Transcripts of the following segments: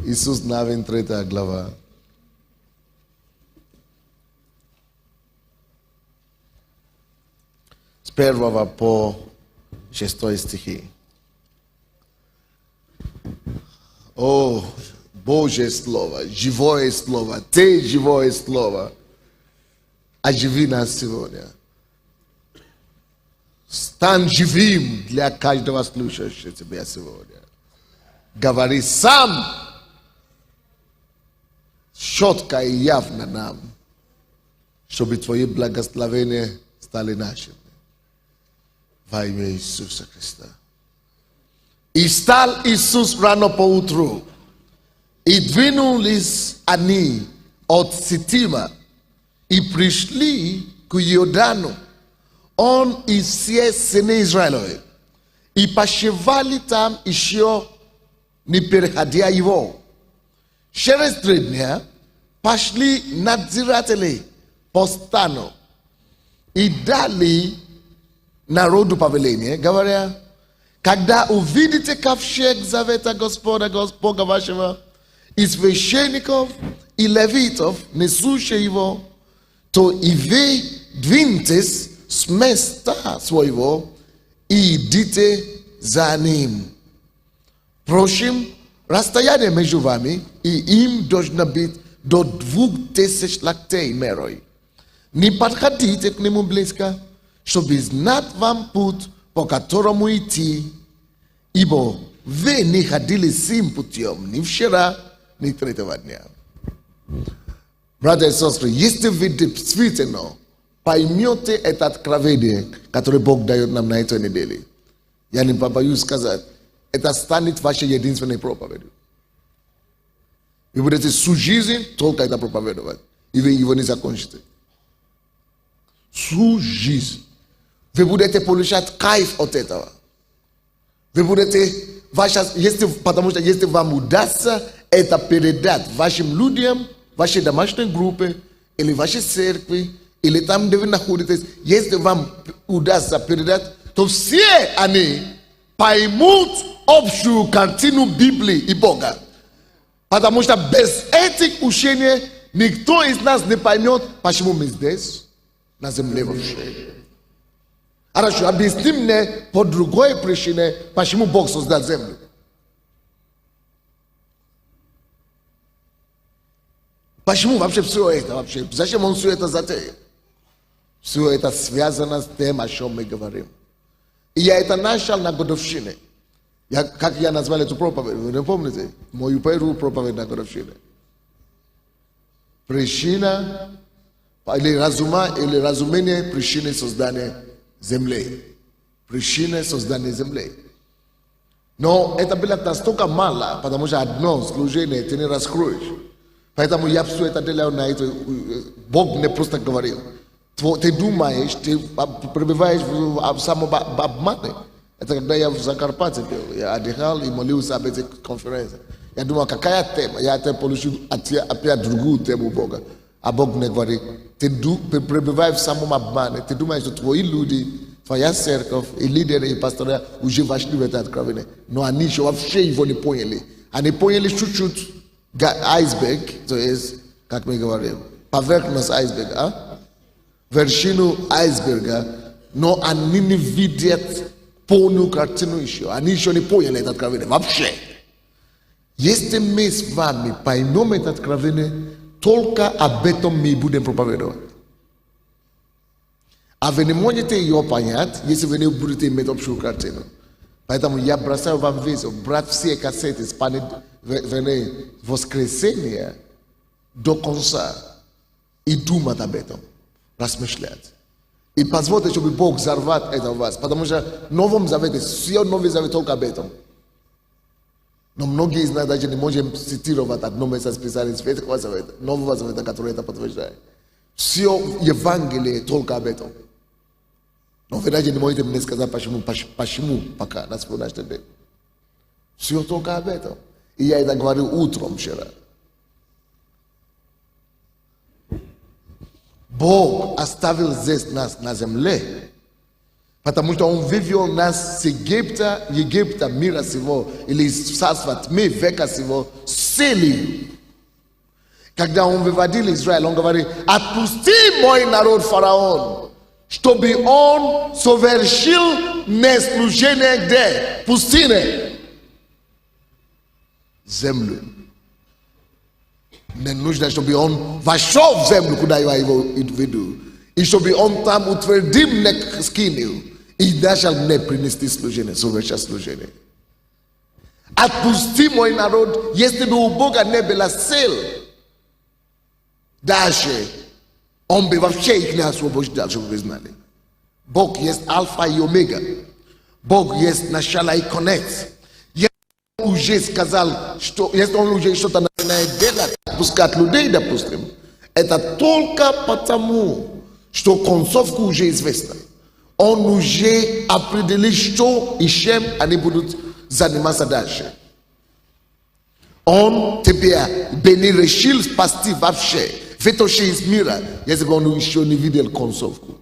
Иисус навин 3 глава. С 1 по 6 стихи. О, Божье Слово, живое Слово, Ты живое Слово. Оживи нас сегодня. Стань живым для каждого слушающего Тебя сегодня. Говори сам, четко и явно нам, чтобы Твои благословения стали нашими. Во имя Иисуса Христа. И стал Иисус рано поутру, и двинулись они от Ситима, и пришли к Иордану, он и все сыны Израилевы, и почивали там еще не переходя его. Через 3 дня пошли надзиратели по стану и дали народу повеление, говоря: когда увидите ковчег завета Господа, Бога вашего, и священников, и левитов, несущие его, то и вы двиньтесь с места своего и идите за ним. Впрочем, расстояние между вами и им должно быть до 2000 локтей мерой. Не подходите к нему близко, чтобы знать вам путь, по которому идти, ибо вы не ходили сим путем ни вчера, ни 3-го дня. Братья и сестры, если вы действительно поймете это откровение, которое Бог дает нам на этой неделе, я не побоюсь сказать, это станет вашей единственной проповедью. Вы будете всю жизнь только это проповедовать, и вы его не закончите. Всю жизнь. Вы будете получать кайф от этого. Вы будете, потому что если вам удастся это передать вашим людям, вашей домашней группе, или вашей церкви, или там, где вы находитесь, если вам удастся передать, то все они поймут общую картину Библии и Бога. Потому что без этих учений никто из нас не поймет, почему мы здесь, на земле вообще. Хорошо, объясни мне по другой причине, почему Бог создал землю. Почему вообще все это? Вообще? Зачем он все это затеял? Все это связано с тем, о чем мы говорим. И я это начал на годовщине. Как я назвал эту проповедь? Вы не помните? Мою первую проповедь на годовщине. Причина, или разумение причины создания земли. Причина создания земли. Но это было настолько мало, потому что одно служение ты не раскроешь. Поэтому я все это делал на это. Бог мне просто говорил. Ты думаешь, ты пребываешь в самом обмане. Это когда я в Закарпатье был. Я отдыхал и молился об этой конференции. Я думал, какая тема? Я это получил опять другую тему Бога. А Бог мне говорит, ты пребываешь в самом обмане. Ты думаешь, что твои люди, твоя церковь, и лидеры, и пасторы уже вошли в это откровение. Но они еще вообще его не поняли. Они поняли чуть-чуть айсберг, то есть, как мы говорим, поверхность айсберга, вершину айсберга, но они не видят полную картину еще. Они еще не поняли это откровение вообще. Если мы с вами поймем это откровение, только об этом мы будем проповедовать. А вы не можете ее понять, если вы не будете иметь общую картину. Поэтому я бросаю вам вызов, брать все кассеты с воскресенья до конца и думать об этом, размышлять. И позвольте, чтобы Бог взорвал это у вас. Потому что в Новом Завете, все Новый Завет только об этом. Но многие из нас даже не можем цитировать одно место Писания из Ветхого Завета, Нового Завета, который это подтверждает. Все Евангелие только об этом. Но вы даже не можете мне сказать, почему пока, на сегодняшний день. Все только об этом. И я это говорил утром вчера. Бог оставил здесь нас на земле, потому что Он вывел нас с Египта мира сего, или из царства тьмы века сего, с сели. Когда он выводил Израиль, он говорит: отпусти мой народ, фараон, чтобы он совершил неслужение где? Пустыне. Землю. Не нужно, чтобы он вошел в землю, куда я его веду. И чтобы он там утвердил мне скинию. И начал мне принести служение, совершать служение. Отпусти мой народ, если бы у Бога не было сил, дальше он бы вообще их не освобождал, чтобы вы знали. Бог есть альфа и омега. Бог есть начало и конец. Если он уже сказал, что если он уже что-то начинает делать, отпускать людей, допустим, это только потому, что концовка уже известна. Он уже определил, что и чем они будут заниматься дальше. Он теперь бы не решил спасти вообще, вытащить из мира, если бы он еще не видел концовку.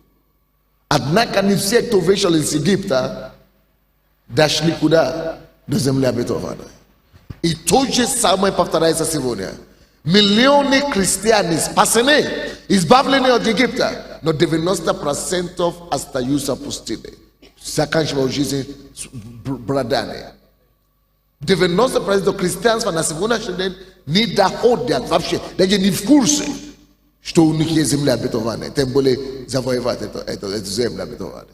Однако не все, кто вышел из Египта, дошли куда? До земли обетованной. И то же самое повторяется сегодня. Миллионы христиан спасены, избавлены от Египта, но 90% остаются пустыми. Заканчивают жизнь братьями. 90% христианства на сегодняшний день не доходят вообще, даже не в курсе, что у них есть земля обетованная, тем более завоевать эту землю обетованную.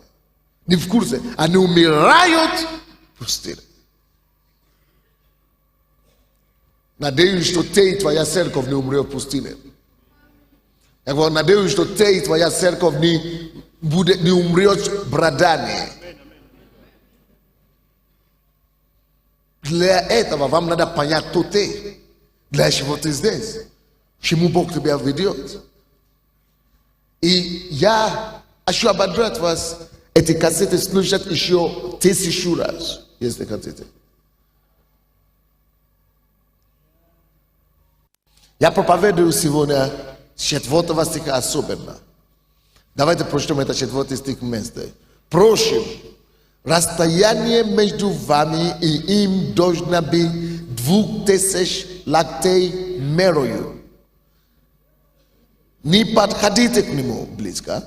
Не в курсе, они умирают в пустыне. Надеюсь, что ты и твоя церковь не умрет в пустыне. Я говорю, надеюсь, что ты и твоя церковь не умрет братами. Для этого вам надо понять, кто ты. Для чего ты здесь. Чему Бог тебя ведет. И я хочу ободрить вас, эти кассеты слушать еще 1000 раз, если хотите. Я проповедую сегодня 4 стиха особенно. Давайте прочтем это 4 стих вместе. Просим, расстояние между вами и им должно быть 2000 локтей мерою. Не подходите к нему близко,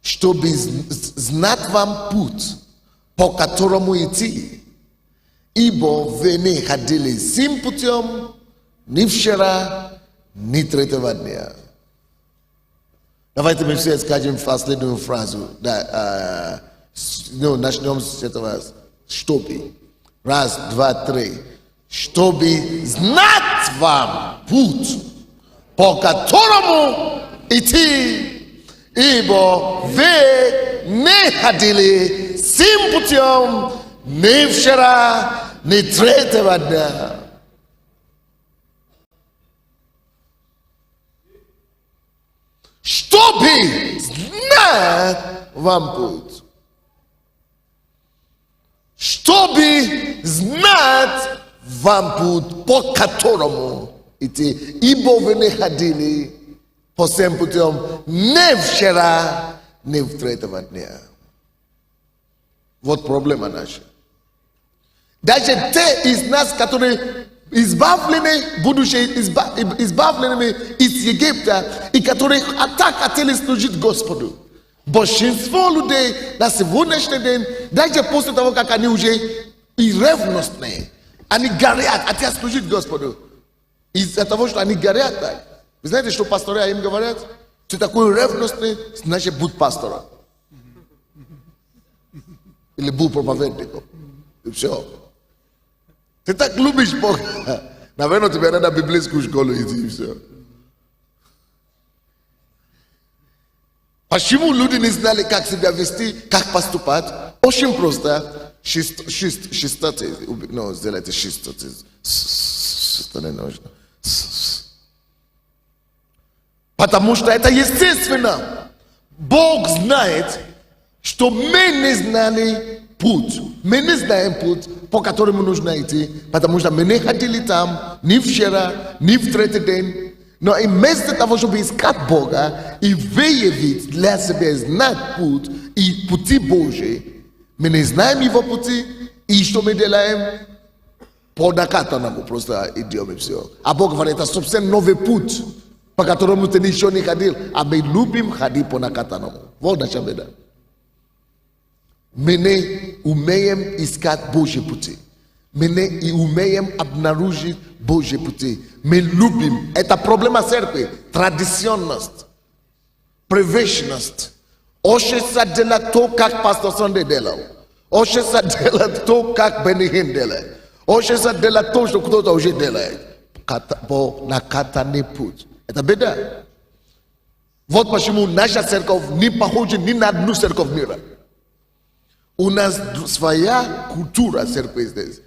чтобы знать вам путь, по которому идти. Ибо вы не ходили сим путем ни вчера, ни третьего дня. Давайте мы все скажем последнюю фразу. Начнем с этого. Чтобы. 1, 2, 3. Чтобы знать вам путь, по которому идти, ибо вы не ходили сим путем ни вчера, ни третьего дня. Чтобы знать вам путь. Чтобы знать вам путь, по которому идти. Ибо вы не ходили по всем путем ни вчера, ни в третьего дня. Вот проблема наша. Даже те из нас, которые избавлены, будучи избавленными из Египта, и которые так хотели служить Господу. Большинство людей на сегодняшний день, даже после того, как они уже и ревностные, они горят, хотят служить Господу. Из-за того, что они горят так. Вы знаете, что пасторы им говорят? Ты такой ревностный, значит, будь пастором. Или будь проповедником. И все. Ты так любишь Бога. Наверное, тебе надо библейскую школу идти, и все. Почему люди не знали, как себя вести, как поступать? Очень просто. Сделайте это не нужно. Потому что это естественно. Бог знает, что мы не знали путь. Мы не знаем путь, по которому нужно идти, потому что мы не ходили там ни вчера, ни в третий день. Но вместо того, чтобы искать Бога и выявить для себя, знать путь и пути Божьи, мы не знаем Его пути, и что мы делаем? Podakata na просто idiom все. А Бог говорит, это собственно новый путь, по которому ты еще не ходил, а мы любим ходить по накатанному. Вот наша беда. Мы не умеем искать Божьи пути. Мы не умеем обнаружить Божьи пути. Мы любим. Это проблема церкви. Традиционность, привычность. Хочется делать то, как пастор Сандей делал. Хочется делать то, как Бенни Хин делает. Хочется делать то, что кто-то уже делает. По накатанный путь. Это беда. Вот почему наша церковь не похожа ни на одну церковь мира. У нас своя культура церкви здесь.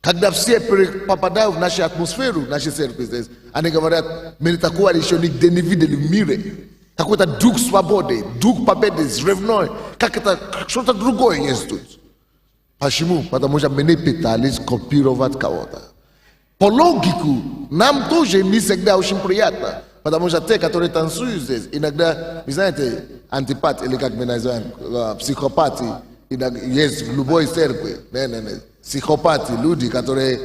Когда все попадают в нашу атмосферу, нашей церкви здесь, они говорят, мы такого еще нигде не видели в мире. Какой-то дух свободы, дух победы, взрывной, как это, что-то другое есть тут. Почему? Потому что мы не пытались копировать кого-то. По логику, нам тоже не всегда очень приятно. Потому что те, которые танцуют здесь, иногда, вы знаете, антипат, или как мы называем, психопаты, есть в любой церкви. Психопаты, люди, которые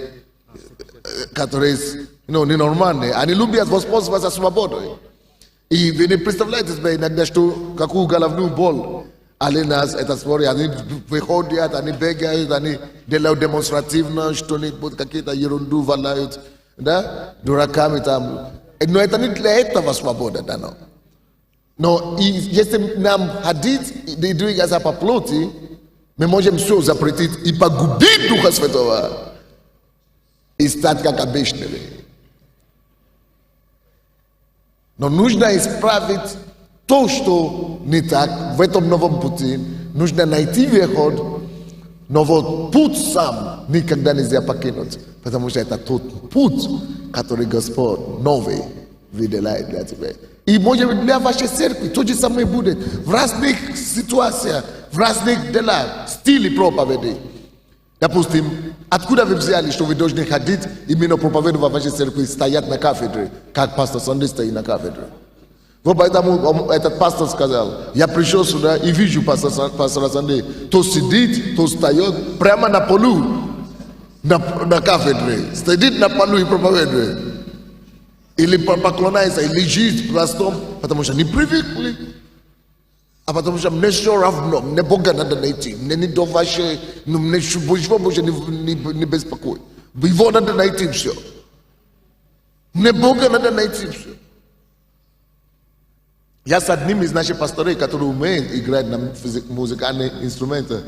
ненормальные, они любят воспользоваться свободой. И вы не представляете себе иногда, что какую головную боль они нас, это смотрят, они выходят, они бегают, они делают демонстративно, что-нибудь, какие-то ерунду валяют, да, дураками там. Но это не для этого свобода дано. Но если нам ходить и двигаться по плоти, мы можем все запретить и погубить Духа Святого и стать как обычными. Но нужно исправить то, что не так в этом новом пути. Нужно найти выход, но вот путь сам никогда нельзя покинуть, потому что это тот путь, который Господь новый выделяет для тебя. И может быть для вашей церкви то же самое будет в разных ситуациях, в разных делах, стиле проповеди. Допустим, откуда вы взяли, что вы должны ходить именно проповедовать в вашей церкви, стоять на кафедре, как пастор Сандей стоит на кафедре? Вот поэтому этот пастор сказал, я пришел сюда и вижу пастора Сандей, то сидит, то встает прямо на полу, на кафедре, сидит на полу и проповедует. Или поклоняется, или лежит пластом, потому что не привыкли. А потому что мне все равно, мне Бога надо найти, мне не до вашей, мне Божьего не беспокоит. Его надо найти все. Мне Бога надо найти все. Я с одним из наших пасторов, который умеет играть на музыкальные инструменты,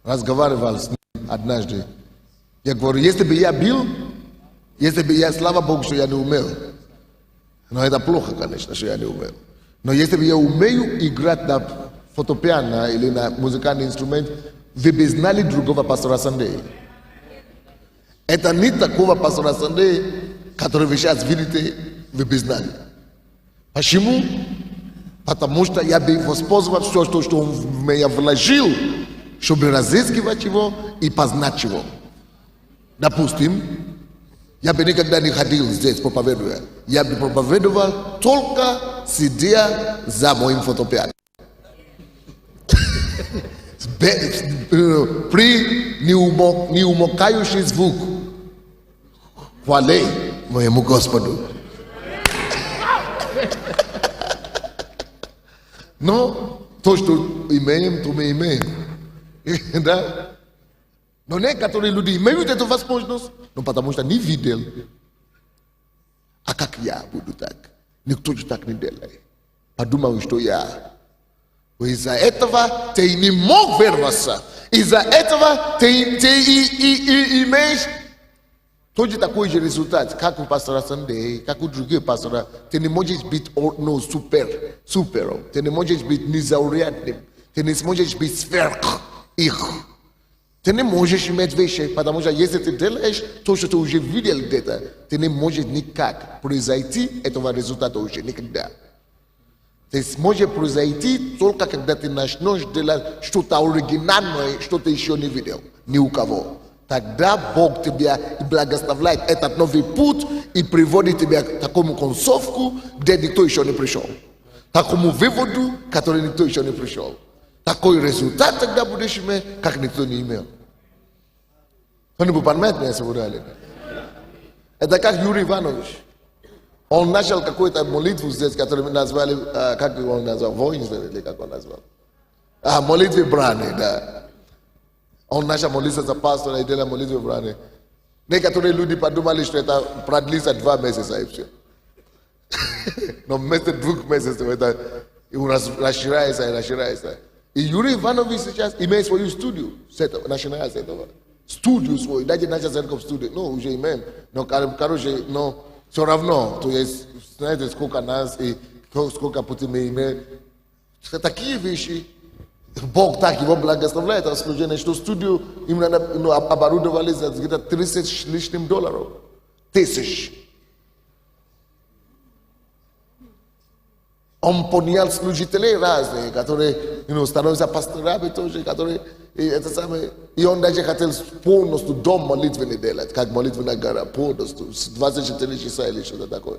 разговаривал с ним однажды. Я говорю, если бы я бил, слава Богу, что я не умел. Но это плохо, конечно, что я не умел. Но если бы я умею играть на фортепиано или на музыкальный инструмент, вы бы знали другого пастора Сандея. Это не такого пастора Сандея, который вы сейчас видите, вы бы знали. Почему? Потому что я бы воспользовался все, что он в меня вложил, чтобы разыскивать его и познать его. Допустим, я бы никогда не ходил здесь проповедуя. Я бы проповедовал только сидя за моим фортепиано. При неумолкающий звук хвалы моему Господу. Но то, что имеем, то мы имеем. Да? Но некоторые люди имеют эту возможность, но потому что не видел. А как я буду так? Никто же так не делает. Подумал, что я. Из-за этого ты не мог вырваться. Из-за этого ты имеешь тот же такой же результат, как у пастора Сандей, как у других пастора. Ты не можешь быть супер. Ты не можешь быть незаурядным. Ты не можешь быть сверх их. Ты не можешь иметь вещи, потому что если ты делаешь то, что ты уже видел где-то, ты не можешь никак произойти этого результата уже никогда. Ты сможешь произойти только когда ты начнешь делать что-то оригинальное, что ты еще не видел, ни у кого. Тогда Бог тебя благословляет этот новый путь и приводит тебя к такому концовку, где никто еще не пришел. Такому выводу, который никто еще не пришел. Такой результат тогда будешь иметь, как никто не имел. Кто-нибудь понимает меня сегодня? Это как Юрий Иванович. Он начал какую-то молитву здесь, которую мы назвали, как его он назвал, воинство или как он назвал? Молитвы брани, да. Он начал молиться за пастора и делал молитвы брани. Некоторые люди подумали, что это продлится 2 месяца и все. Но вместо 2 месяцев это расширяется и расширяется. И Юрий Иванович сейчас имеет свою студию, начиная с этого. Студию свою, даже начал церковь студию. Ну, уже имеем, но, короче, но все равно, то есть, знаете, сколько нас и сколько пути мы имеем. Такие вещи, Бог так его благословляет, это служение, что студию им оборудовали за где-то 30 с лишним долларов. Тысяч. Он понял служителей разные, которые становятся пасторами тоже, которые и он даже хотел полностью дом молитвенный делать, как молитвенная гора, полностью, 24 часа или что-то такое.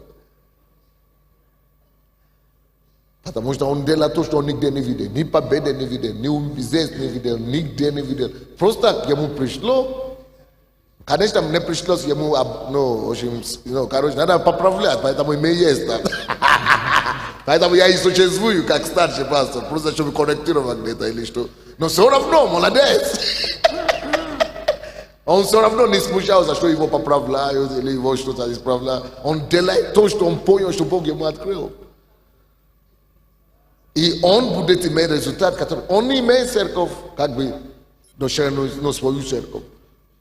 Потому что он делал то, что он нигде не видел, ни победы не видел, ни здесь не видел, нигде не видел. Просто ему пришло, конечно, мне пришлось ему, короче, надо поправлять, поэтому мы есть там. Поэтому я и существую как старший пастор, просто чтобы корректировать где-то или что. Но все равно, молодец. Он все равно не смущался, что его поправляют или его что-то исправляют. Он делает то, что он понял, что Бог ему открыл. И он будет иметь результат, который... Он не имеет церковь, как бы, но свою церковь.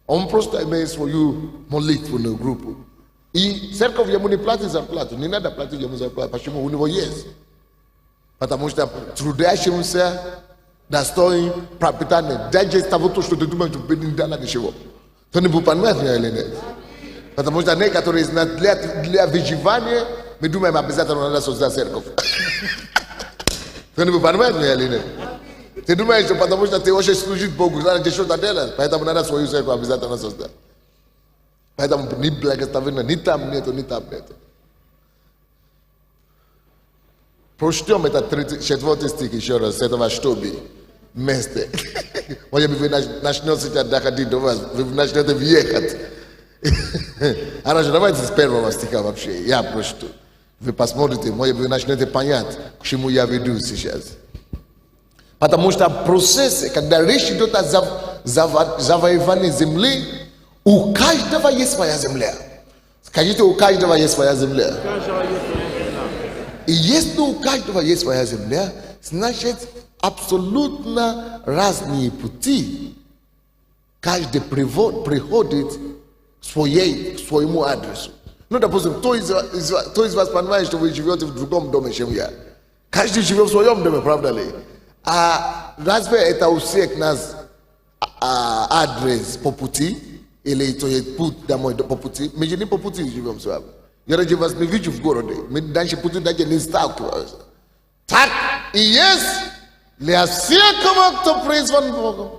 Он просто имеет свою молитвенную группу. И церковь ему не платит зарплату, не надо платить ему зарплату, почему у него есть. Потому что трудящимся достоин пропитания. Даже того, что ты думаешь, что не дала ничего. То не будет понимать меня или нет. Потому что некоторые для выживания, мы думаем, обязательно надо создать церковь. То не будет понимать меня или нет. Ты думаешь, что потому что ты хочешь служить Богу, надо что-то делать, поэтому надо свою церковь обязательно создать. Поэтому ни благословения, ни там нету, ни там нету. Прочтем это 34 стих еще раз, с этого чтобы вместе. Может быть, вы начнете сейчас доходить до вас, вы начнете въехать. Хорошо, давайте с 1 стиха вообще, я прочту. Вы посмотрите, может быть, вы начнете понять, к чему я веду сейчас. Потому что в процессе, когда речь идет о завоевании земли, у каждого есть своя земля. Скажите, у каждого есть своя земля. И если у каждого есть своя земля, значит, абсолютно разные пути. Каждый приходит к своему адресу. Ну, допустим, кто из вас понимает, что вы живете в другом доме, чем я? Каждый живет в своем доме, правда ли? А разве это у всех нас адрес по пути? Или то есть путь домой по пути? Мы же не по пути живем с вами. Я ради вас не вижу в городе. Мы дальше пути даже не сталкиваемся. Так и есть для всякого, кто призван Богом.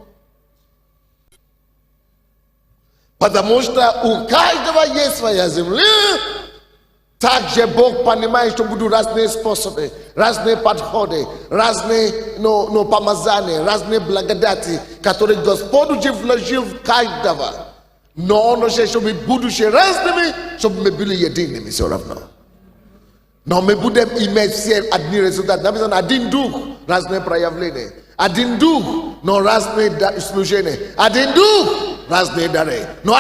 Потому что у каждого есть своя земля. Также Бог понимает, что будут разные способы, разные подходы, разные помазания, разные благодати, которые Господь уже вложил в каждого. Но Он хочет, чтобы будучи разными, чтобы мы были едиными все равно. Но мы будем иметь все одни результаты. Написано, один дух, разные проявления. Один дух, но разные служения. Один дух, разные дары. Но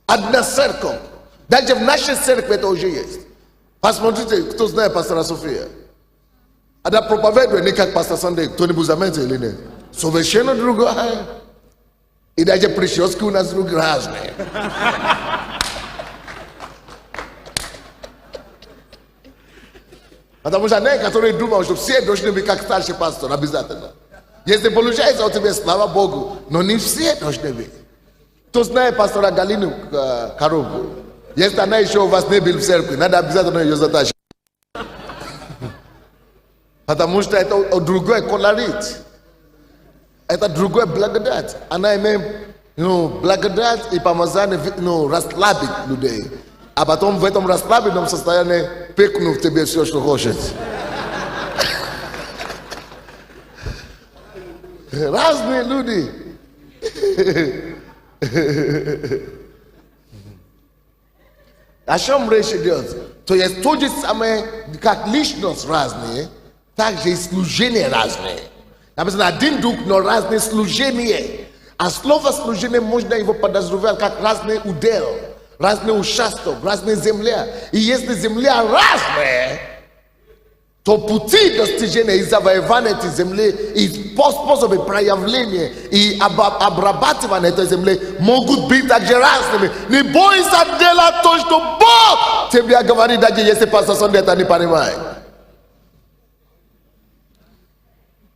одна церковь. Даже в нашей церкви это уже есть. Посмотрите, кто знает пастора София. Она проповедует не как пастор Сандей, Тони Бузаменте или нет. Совершенно другая. И даже прически у нас разные. Потому что некоторые думают, что все должны быть как старший пастор, обязательно. Если получается у тебя, слава Богу, но не все должны быть. Кто знает пастора Галину Коробку? Если она еще у вас не была в церкви, надо обязательно ее затащить. Потому что это другой колорит. Это другой благодать. Она имеет благодать и помазание расслабить людей. А потом в этом расслабленном состоянии пекнув тебе все, что хочет. Разные люди. О чем речь идет? То есть то же самое, как личность разные, так же и служения разные. Написано, один дух, но разные служения. А слово служение можно его подразумевать как разный удел, разный участок, разные земля. И если земля разная, то пути достижения и завоевания этой земли, и способы проявления и обрабатывания этой земли могут быть также разными. Не бойся делать то, что Бог тебе говорит, даже если пастор Сонде это не понимает.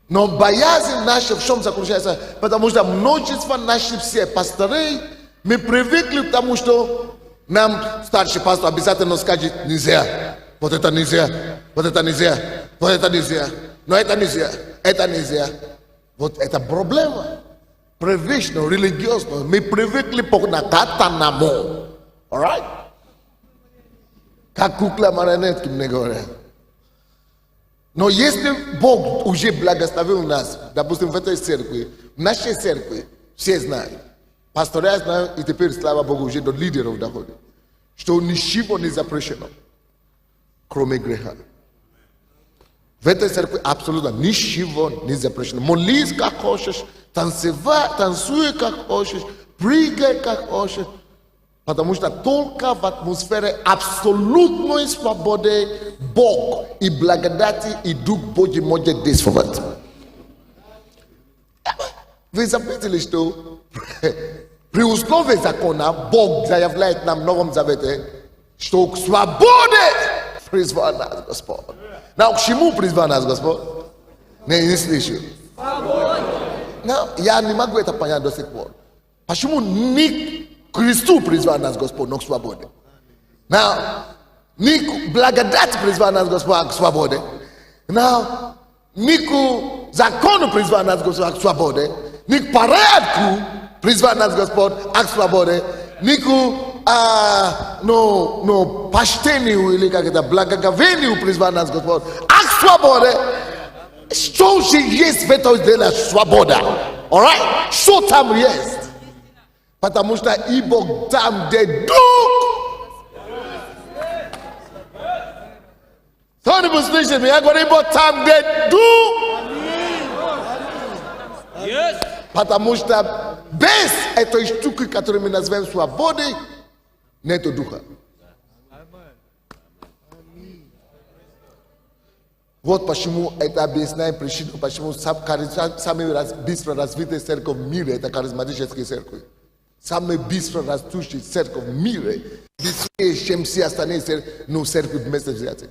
Но боязнь наша в чем заключается? Потому что множество наших все пасторы, мы привыкли к тому, что нам старший пастор обязательно скажет нельзя. Вот это нельзя, вот это нельзя, вот это нельзя, но это нельзя, это нельзя. Вот это проблема. Привычно, религиозно. Мы привыкли по накатаному. Alright? Как кукла марионетки мне говорят. Но если Бог уже благословил нас, допустим, в этой церкви, в нашей церкви, все знают, пастора знают, и теперь, слава Богу, уже до лидеров доходит, что ничего не запрещено, кроме греха. В этой церкви абсолютно ничего не запрещено. Молись как хочешь, танцуй как хочешь, прыгай как хочешь. Потому что только в атмосфере абсолютной свободы Бог и благодати и Дух Божий может действовать. Вы заметили, что при условии закона Бог заявляет нам в Новом Завете, что к свободе призвал нас Господь. Но к чему призвал нас Господь? Не слышу. Но я не могу это понять до сих пор. Почему не к Христу призвал нас Господь, но к свободе? Не к благодати призвал нас Господь, к свободе. Не к закону призвал нас Господь, к свободе. Не к порядку призвал нас Господь, к свободе. Не к почтению или как это, благоговению призвал нас Господь, к свободе. Что же есть в этом деле свобода? Alright? Что там есть? Потому что ибо там, где Дух. Кто-нибудь слышит меня? Я говорю, ибо там, где Дух. Потому что без этой штуки, которую мы называем свободой, нету Духа. Вот почему это объясняет причину, почему самые быстро развитые церковь в мире это харизматические церкви. Самые быстро растущие церковь в мире, быстрее, чем все остальные церкви вместе взятые.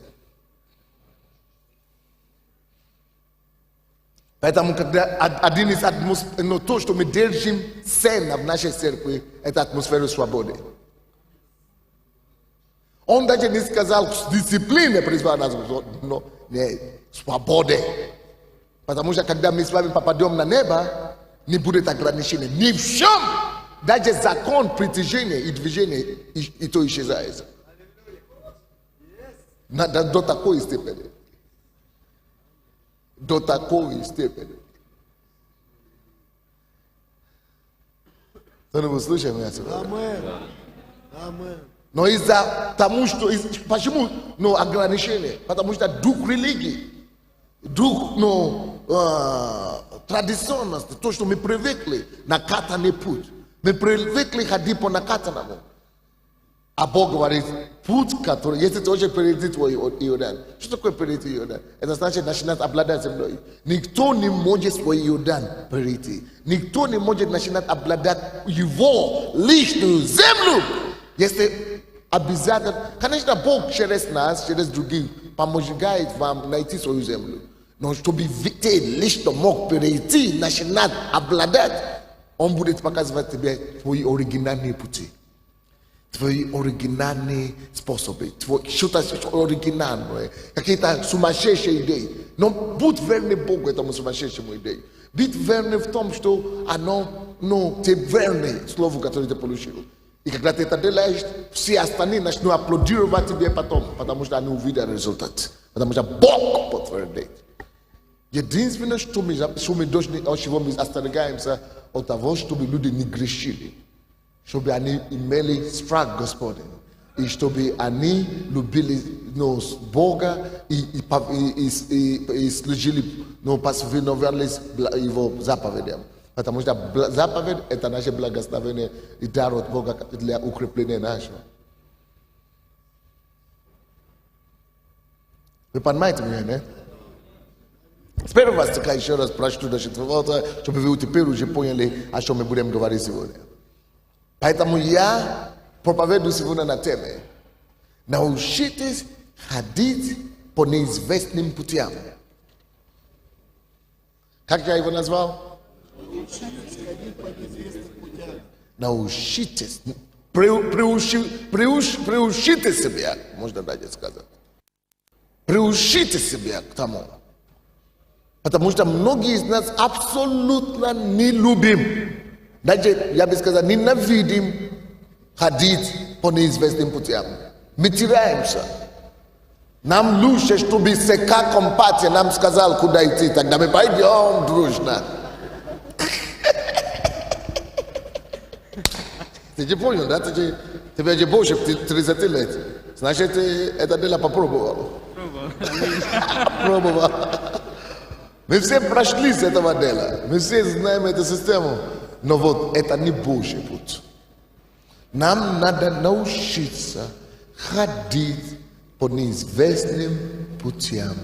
Поэтому, когда один из атмосфер, то, что мы держим ценно в нашей церкви, это атмосфера свободы. Он даже не сказал, дисциплина призвала нас, но нет, свободы. Потому что, когда мы с вами попадем на небо, не будет ограничений. Ни в чем. Даже закон притяжения и движения, и то исчезает. До такой степени. До такой степени. Кто-нибудь слышит меня сегодня? Аминь. Но из-за того, что... Почему ограничения? Потому что дух религии, дух традиционности, то, что мы привыкли, накатанный путь. Мы привыкли ходить по накатанному. А Бог говорит, путь, который... Если ты хочешь перейти твой Иордан. Что такое перейти Иордан? Это значит начинать обладать землей. Никто не может свой Иордан перейти. Никто не может начинать обладать его личную землю. Если обязательно... Конечно, Бог через нас, через других, помогает вам найти свою землю. Но чтобы ты лично мог перейти, начинать обладать, Он будет показывать тебе твои оригинальные пути. Твои оригинальные способы. Что-то оригинальное. Какие-то сумасшедшие идеи. Но будь верный Богу, этому сумасшедшему идее. Будь верный в том, что ты верный слову, которое ты получил. И когда ты это делаешь, все остальные начнут аплодировать тебе потом. Потому что они увидят результат. Потому что Бог подтвердит. Единственное, что мы должны остерегаемся от того, чтобы люди не грешили. Чтобы они имели страх Господень. И чтобы они любили Бога и служили, повиновались Его заповедям. Потому что заповедь – это наше благословение и дар от Бога для укрепления нашего. Вы понимаете меня, не? С первого стиха еще раз прочту до 4, чтобы вы теперь уже поняли, о чем мы будем говорить сегодня. Поэтому я проповедую сегодня на теме: научитесь ходить по неизвестным путям. Как я его назвал? Научитесь. Приучите себя, можно даже сказать. Приучите себя к тому. Потому что многие из нас абсолютно не любим. Даже, я бы сказал, ненавидим ходить по неизвестным путям. Мы теряемся. Нам лучше, чтобы СК Компартия нам сказал, куда идти. Тогда мы пойдем дружно. Ты не понял, да? Тебе же больше 30 лет. Значит, ты это дело попробовал. Пробовал. Мы все прошли с этого дела. Мы все знаем эту систему. Но вот это не Божий путь. Нам надо научиться ходить по неизвестным путям.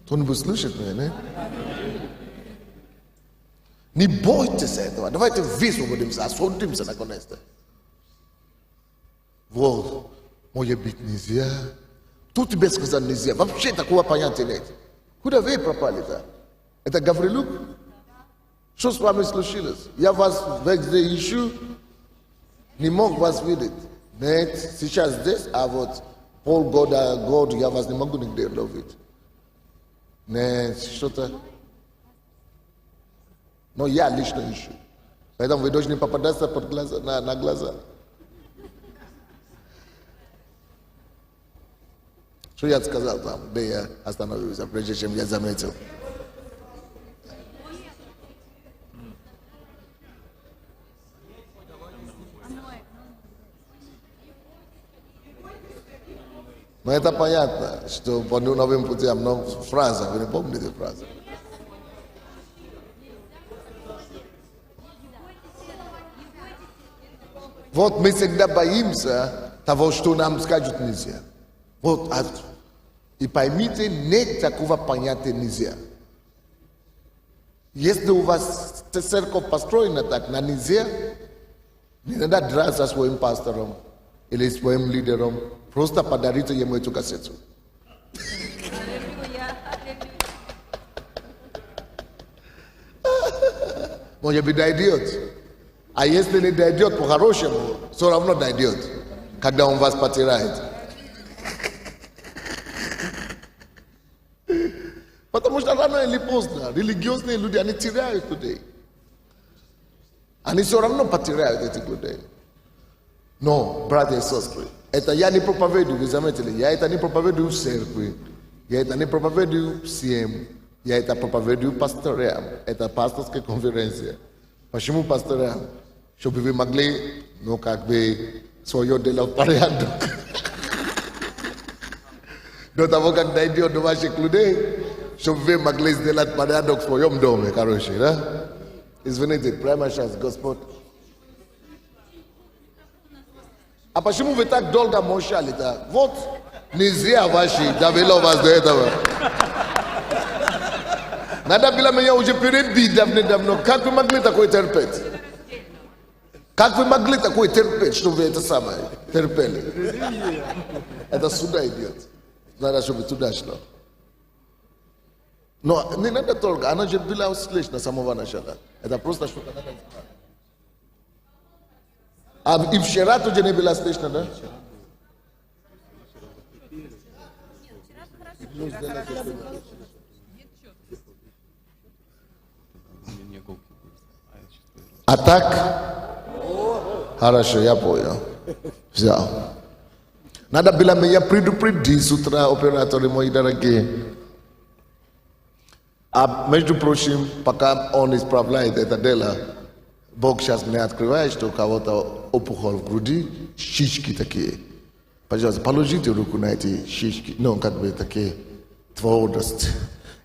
Кто-нибудь слышит меня, не? Не бойтесь этого. Давайте высвободимся, освободимся наконец-то. Вот, может быть, нельзя. Тут тебе сказать нельзя. Вообще такого понятия нет. Куда вы пропали-то? Это Гаврилюк? Что с вами случилось? Я вас везде ищу, не мог вас видеть. Нет, сейчас здесь, а вот полгода, год я вас не могу нигде ловить. Нет, что-то. Но я лично ищу. Поэтому вы должны попадаться под глаза, на глаза. Что я сказал там, где я остановился, прежде чем я заметил. Но это понятно, что по новым путям, но фраза, вы не помните фразу? Вот мы всегда боимся того, что нам скажут нельзя. Вот, и поймите, нет такого понятия нельзя. Если у вас церковь построена так, на нельзя, не надо драться своим пастором или своим лидером, просто подарите ему эту кассету. Может быть, дойдет. А если не дойдет по-хорошему, все равно дойдет, когда он вас потеряет. Потому что рано или поздно религиозные люди, они теряют людей. Они все равно потеряют этих людей. Но, братья и сестры, это я не проповедую, вы заметили, я это не проповедую в церкви, я это не проповедую всем, я это проповедую пасторам, это пасторская конференция. Почему пасторам? Чтобы вы могли, свое дело в порядок. До того, как дойдет до ваших людей, чтобы вы могли сделать порядок в своем доме, короче, да? Извините, прямо сейчас, Господь. А почему вы так долго молчали-то? Вот нельзя ваши довело вас до этого. Надо было меня уже перебить давно. Как вы могли такое терпеть? Как вы могли такое терпеть, что вы это самое терпели? Это сюда идет. Надо, чтобы туда шло. Но не надо только, она же была услышана с самого начала. Это просто что-то надо знать. А и вчера тоже не была слышна, да? А так? Хорошо, я понял. Взял. Надо было меня предупредить с утра, операторы мои дорогие. А между прочим, пока он исправляет это дело, Бог сейчас мне открывает, что у кого-то опухоль в груди, щички такие. Пожалуйста, положите руку на эти щички, ну, как бы такие твердость.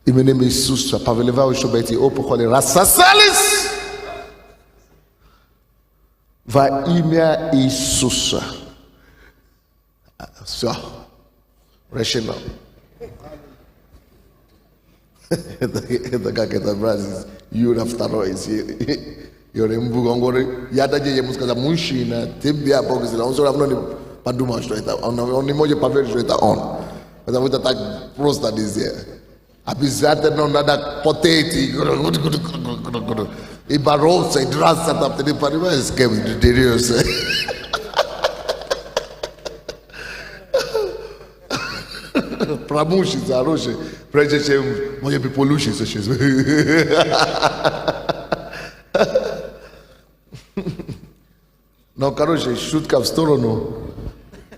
Именем Иисуса повелеваю, чтобы эти опухоли рассосались во имя Иисуса. Все. Решено. Это как это брат Юра второй. Он говорит, я даже ему сказал, мужчина, тебе Бог сказал, он все равно не подумал, что это он не может поверить, что это он. Потому что так просто нельзя. Обязательно надо потеть и бороться, и драться там, ты не понимаешь, с кем ты дерешься. Промучиться, хороший, прежде чем, может быть, получится сейчас. Но, короче, шутка в сторону.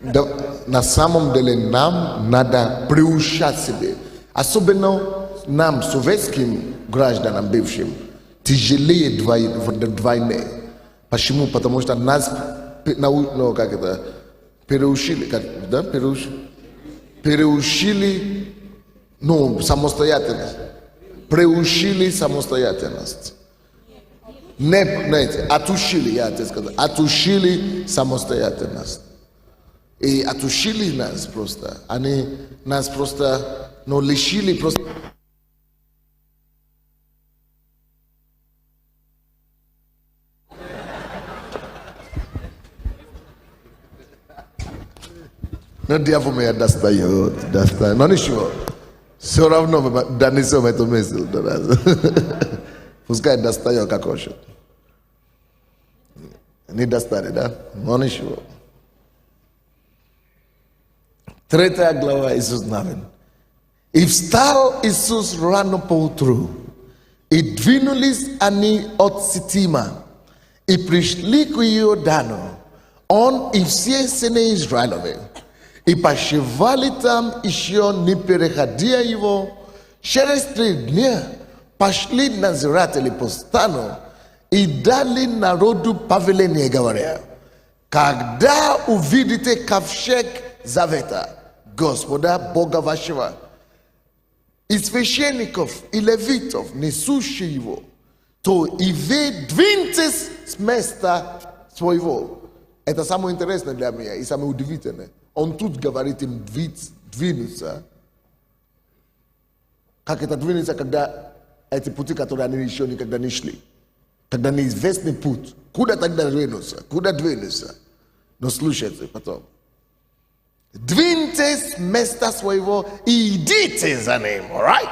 Да, на самом деле нам надо приучать себе. Особенно нам, советским гражданам бывшим, тяжелее вдвойне. Почему? Потому что нас ну, как это, переучили, как, да, переучили, ну, самостоятельность. Приучили самостоятельность. Не, отучили, я тебе сказал, отучили самостоятельность. И отучили нас просто. Они нас просто, ну, лишили просто. Но дьявол меня достает. Но ничего. Все равно донесем эту мысль до нас. Пускай достает, как хочет. Не достанет, да? Но ничего. 3 глава Иисус Навин. И встал Иисус рано поутру, и двинулись они от Ситима, и пришли к Иордану, он и все сыны Израилевы, и почивали там еще, не переходя его. Через 3 дня пошли надзиратели по стану и дали народу повеление, говоря: когда увидите ковчег завета Господа Бога вашего, и священников, и левитов, несущие его, то и вы двиньтесь с места своего. Это самое интересное для меня и самое удивительное. Он тут говорит им двинуться. Как это двинуться, когда эти пути, которые они еще никогда не шли. Когда неизвестный путь. Куда тогда двинуться? Куда двинуться? Но слушайте потом. Двиньтесь с места своего и идите за ним, alright?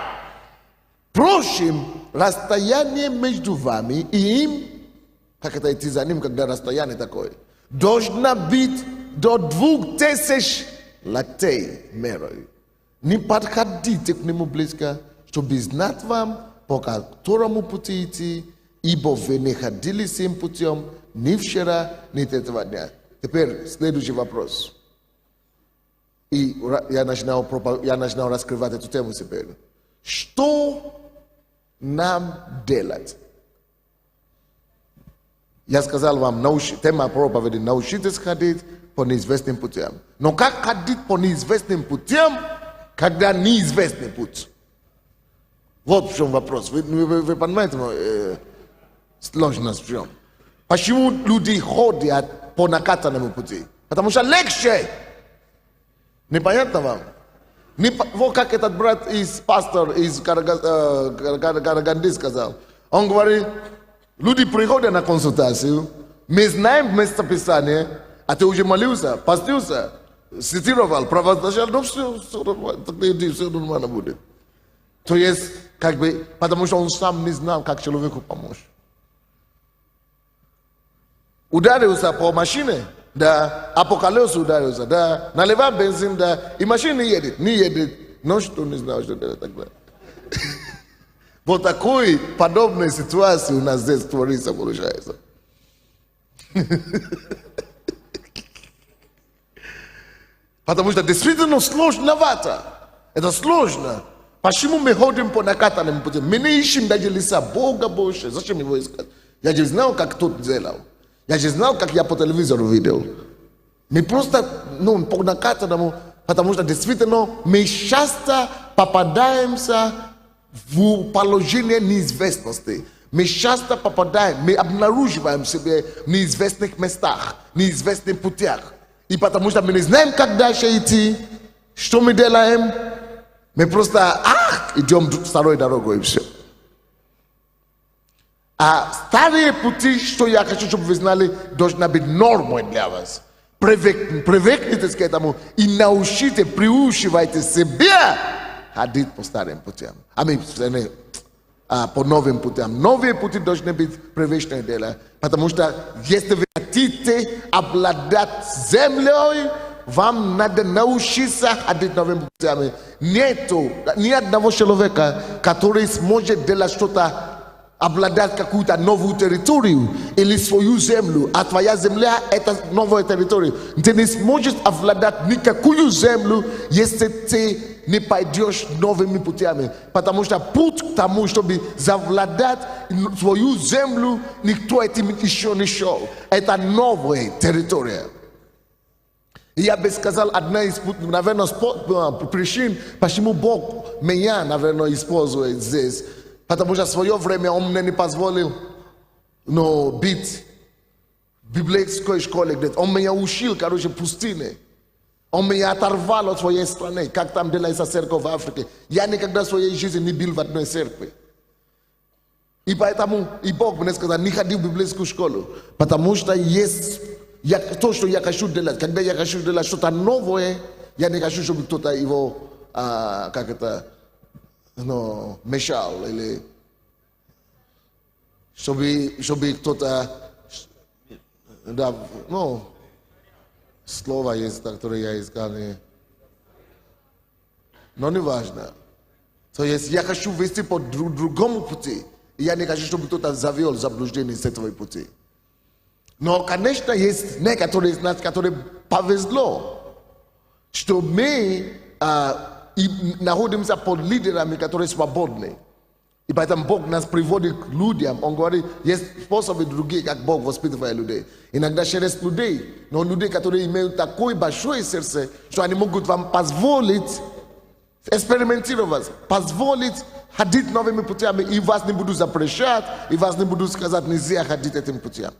Впрочем, расстояние между вами и им, как это идти за ним, когда расстояние такое, должно быть до 2000 локтей мерой. Не подходите к нему близко, чтобы знать вам, по которому пути идти, ибо вы не ходили сим путем ни вчера, ни этого дня. Теперь следующий вопрос. И я начинал раскрывать эту тему теперь. Что нам делать? Я сказал вам, тема проповеди: научитесь ходить по неизвестным путям. Но как ходить по неизвестным путям, когда неизвестный путь? Вот в чем вопрос. Вы понимаете, сложность в чем? Почему люди ходят по накатанному пути? Потому что легче. Непонятно вам? Вот как этот брат пастор из Караганды сказал. Он говорит, люди приходят на консультацию, мы знаем местописание, а ты уже молился, постился, цитировал, провозглашал, ну все нормально будет. То есть, как бы, потому что он сам не знал, как человеку помочь. Ударился по машине, да, а по колесу ударился, да, наливал бензин, да, и машина не едет, но что не знал, что делать тогда. Вот такой подобной ситуации у нас здесь творится, получается. Потому что действительно сложновато. Это сложно. Почему мы ходим по накатанным путям? Мы не ищем даже лица Бога больше. Зачем его искать? Я же знал, как тот делал. Я же знал, как я по телевизору видел. Мы просто, по накатанному, потому что действительно мы часто попадаемся в положение неизвестности. Мы часто попадаем, мы обнаруживаем себя в неизвестных местах, неизвестных путях. И потому что мы не знаем, как дальше идти, что мы делаем, мы просто идем второй дорогой и все. А старые пути, что я хочу, чтобы вы знали, должна быть нормой для вас. Привыкните к этому и научите, приучивайте себя ходить по старым путям. По новым путям. Новые пути должны быть привычные для. Потому что если вы хотите обладать землей, вам надо научиться ходить новыми путями. Нету ни одного человека, который сможет делать что-то, обладать какую-то новую территорию или свою землю, а твоя земля – это новая территория. Ты не сможешь обладать никакую землю, если ты не пойдешь новыми путями. Потому что путь к тому, чтобы завладать свою землю, никто этим еще не шел. Это новая территория. И я бы сказал, одна из, наверное, причин, почему Бог меня, наверное, использует здесь. Потому что в свое время он мне не позволил быть в библейской школе. Он меня учил, пустыне. Он меня оторвал от своей страны, как там делается церковь в Африке. Я никогда в своей жизни не был в одной церкви. И поэтому и Бог мне сказал, не ходи в библейскую школу. Потому что есть то, что я хочу делать. Когда я хочу делать что-то новое, я не хочу, чтобы кто-то его, мешал. Или чтобы кто-то, слово есть, которое я искал. Но не важно. То есть я хочу вести по другому пути. И я не хочу, чтобы кто-то завел заблуждение с этого пути. Но, конечно, есть некоторые из нас, которые повезло, что мы находимся под лидерами, которые свободны. И поэтому Бог нас приводит к людям. Он говорит, есть способы другие, как Бог воспитывает людей. Иногда через людей, но людей, которые имеют такое большое сердце, что они могут вам позволить экспериментировать, позволить ходить новыми путями, и вас не будут запрещать, и вас не будут сказать, нельзя ходить этим путем.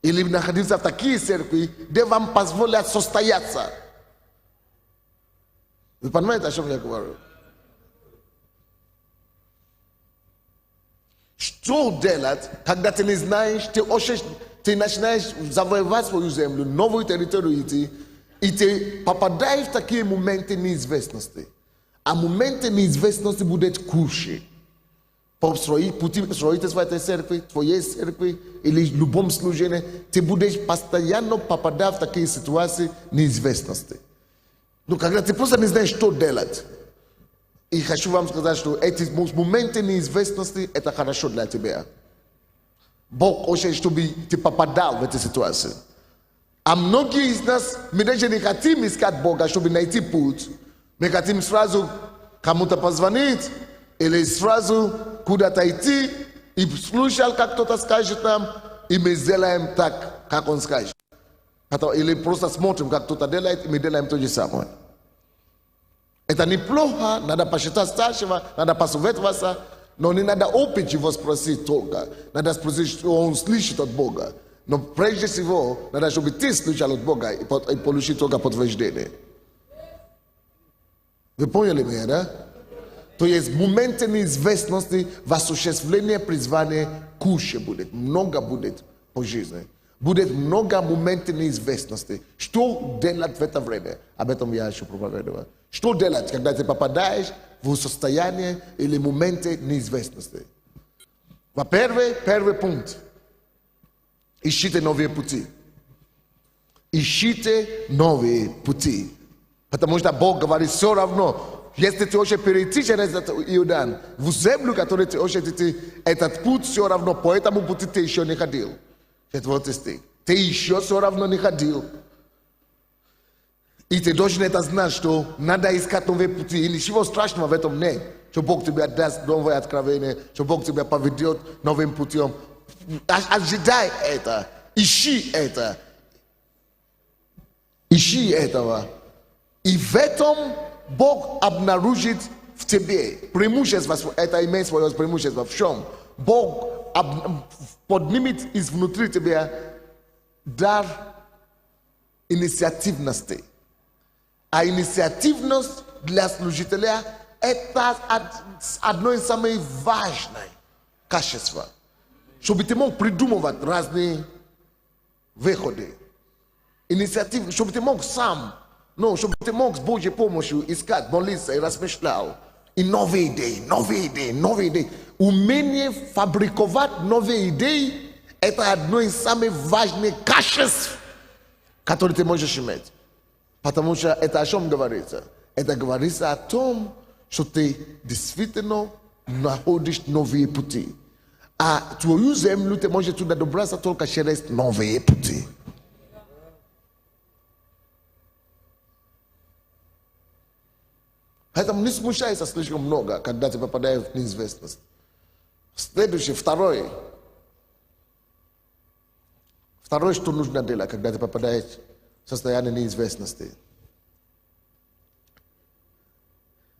Или находиться в такие церкви, где вам позволят состояться. Вы понимаете, о чем я говорю? Что делать, когда ты не знаешь, ты начинаешь завоевать свою землю, новую территорию идти, и ты попадаешь в такие моменты неизвестности. А моменты неизвестности будут кушать. По строительству этой церкви, твоей церкви или в любом служении, ты будешь постоянно попадать в такие ситуации неизвестности. Но когда ты просто не знаешь, что делать, и хочу вам сказать, что эти моменты неизвестности, это хорошо для тебя. Бог хочет, чтобы ты попадал в эти ситуации. А многие из нас, мы даже не хотим искать Бога, чтобы найти путь. Мы хотим сразу кому-то позвонить, или сразу куда-то идти, и слушать, как кто-то скажет нам, и мы сделаем так, как он скажет. Или просто смотрим, как кто-то делает, и мы делаем то же самое. Это неплохо, надо посчитать старшего, надо посоветоваться, но не надо опять его спросить только. Надо спросить, что он слышит от Бога. Но прежде всего, надо, чтобы ты слышал от Бога и получить только подтверждение. Вы поняли меня, да? То есть моменты неизвестности в осуществлении призвания куча будет, много будет по жизни. Будет много моментов неизвестности. Что делать в это время? Об этом я еще проповедовал. Что делать, когда ты попадаешь в состояние или моменты неизвестности? Во-первых, первый пункт. Ищите новые пути. Ищите новые пути. Потому что Бог говорит, все равно, если ты хочешь перейти через этот Иордан, в землю, которую ты хочешь идти, этот путь все равно, по этому пути ты еще не ходил. Четвертый стих. Ты еще все равно не ходил. И ты должен это знать, что надо искать новые пути. И ничего страшного в этом нет. Что Бог тебе даст новое откровение, что Бог тебя поведет новым путем. ожидай это, ищи это, ищи этого. И в этом Бог обнаружит в тебе преимущество, это имеет свое преимущество. В чем? Бог поднимет изнутри тебя дар инициативности. А инициативность для служителя это одно из самых важных качеств. Чтобы ты мог придумывать разные выходы. Инициатив, чтобы ты мог сам, чтобы ты мог с Божьей помощью искать, молиться и размышлял. И новые идеи. Умение фабриковать новые идеи это одно из самых важных качеств, которые ты можешь иметь. Потому что это о чем говорится? Это говорится о том, что ты действительно находишь новые пути. А твою землю ты можешь туда добраться только через новые пути. Поэтому не смущайся слишком много, когда ты попадаешь в неизвестность. Следующее, второе, что нужно делать, когда ты попадаешь в состояние неизвестности.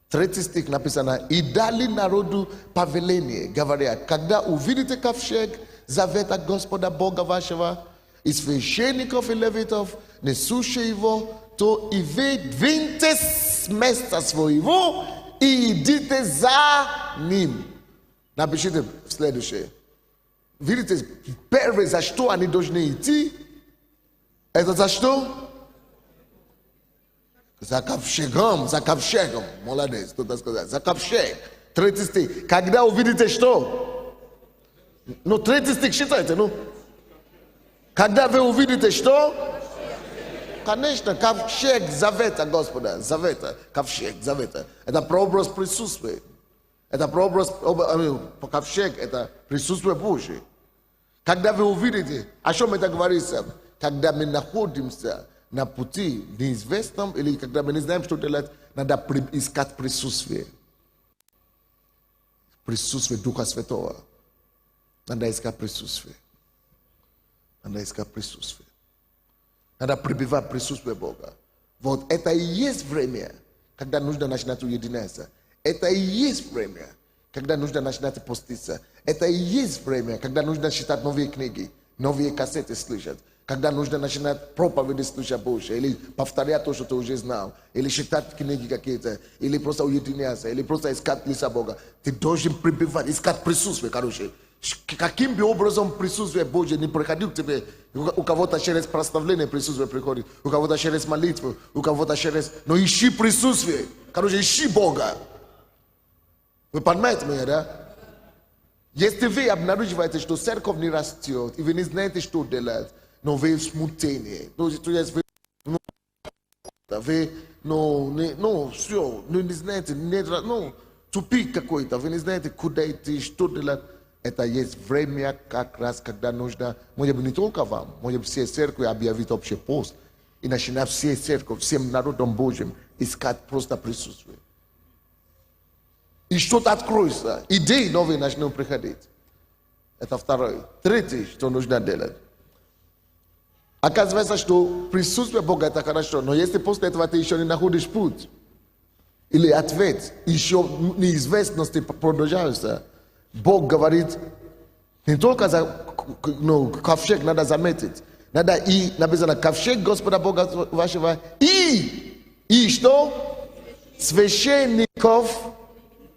3 стих написано: «И дали народу повеление, говоря, когда увидите ковчег завета Господа Бога вашего, и священников и левитов, несущие его, то и вы двиньте с места своего и идите за ним». Напишите следующее. Видите, первое, за что они должны идти, это за что? За ковчегом. Молодец, кто-то сказал. За ковчег. 3 стих. Когда увидите что? 3 стих считайте, Когда вы увидите что? Конечно, ковчег завета Господа. Ковчег завета. Это прообраз присутствия. Это прообраз, ковчег, это присутствие Божие. Когда вы увидите, о чем это говорится? Когда мы находимся на пути неизвестном, или когда мы не знаем, что делать, надо искать присутствие. Присутствие Духа Святого. Надо искать присутствие. Надо пребывать в присутствии Бога. Вот это и есть время, когда нужно начинать уединяться. Это и есть время, когда нужно начинать поститься. Это и есть время, когда нужно читать новые книги, новые кассеты слышать. Когда нужно начинать проповеди слушать больше, или повторять то, что ты уже знал, или читать книги какие-то, или просто уединяться, или просто искать лица Бога. Ты должен пребывать, искать присутствие, короче. Каким бы образом присутствие Божье не приходил к тебе, у кого-то через прославление присутствие приходит, у кого-то через молитву, у кого-то через... Но ищи присутствие, короче, ищи Бога. Вы понимаете меня, да? Если вы обнаруживаете, что церковь не растет, и вы не знаете, что делать, но вы в смутении, все, не знаете, тупик какой-то, вы не знаете, куда идти, что делать. Это есть время, как раз, когда нужно, может быть, не только вам, может быть, всей церкви объявить общий пост и начинать всей церковь, всем народом Божьим искать просто присутствие. И что-то откроется, идеи новые начнут приходить. Это второе. Третье, что нужно делать. Оказывается, что присутствие Бога это хорошо, но если после этого ты еще не находишь путь, или ответ, еще неизвестности продолжаются, Бог говорит, не только за ковчег надо заметить, надо и написано ковчег Господа Бога вашего и что? Священников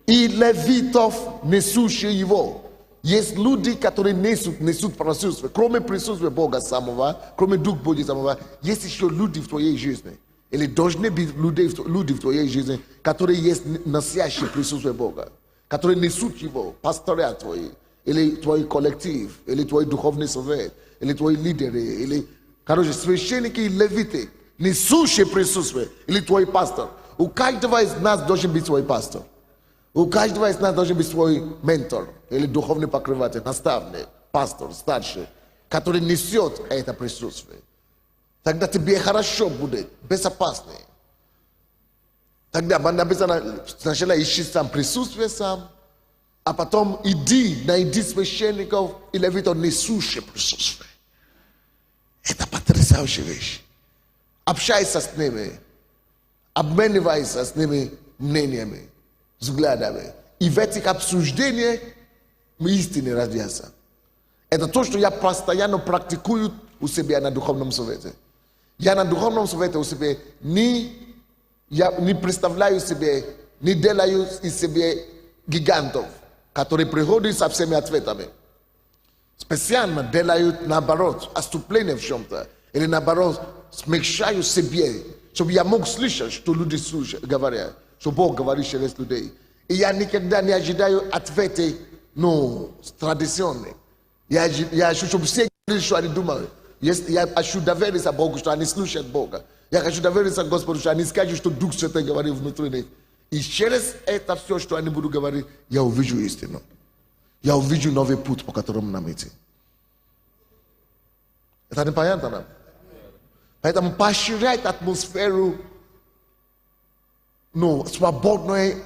и левитов, несущие его. Есть люди, которые несут присутствие. Кроме присутствия Бога самого, кроме Духа Божьего самого, есть еще люди в твоей жизни. Или должны быть люди в твоей жизни, которые есть носящие присутствие Бога. Которые несут его, пастыря твои, или твой коллектив, или твой духовный совет, или твои лидеры, или, священники и левиты, несущие присутствие, или твой пастор. У каждого из нас должен быть свой пастор. У каждого из нас должен быть свой ментор, или духовный покрыватель, наставник, пастор, старший, который несет это присутствие. Тогда тебе хорошо будет, безопасно. Тогда написано, сначала ищи сам присутствие сам, А потом найди священников и левитов, несущих присутствие. Это потрясающая вещь. Общайся с ними, обменивайся с ними мнениями, взглядами. И в этих обсуждениях истины родятся. Это то, что я постоянно практикую у себя на духовном совете. Я на духовном совете у себя я не представляю себе, не делаю из себя гигантов, которые приходят со всеми ответами. Специально делают наоборот, отступление в чем-то. Или наоборот, смягчаю себе, чтобы я мог слышать, что люди говорят, что Бог говорит через людей. И я никогда не ожидаю ответы, традиционные. Я хочу, чтобы все говорили, что они думают. Я хочу довериться Богу, что они слушают Бога. Я хочу довериться Господу, что они скажут, что Дух Святой говорит внутри них. И через это все, что они будут говорить, я увижу истину. Я увижу новый путь, по которому нам идти. Это непонятно нам? Поэтому поощрять атмосферу свободное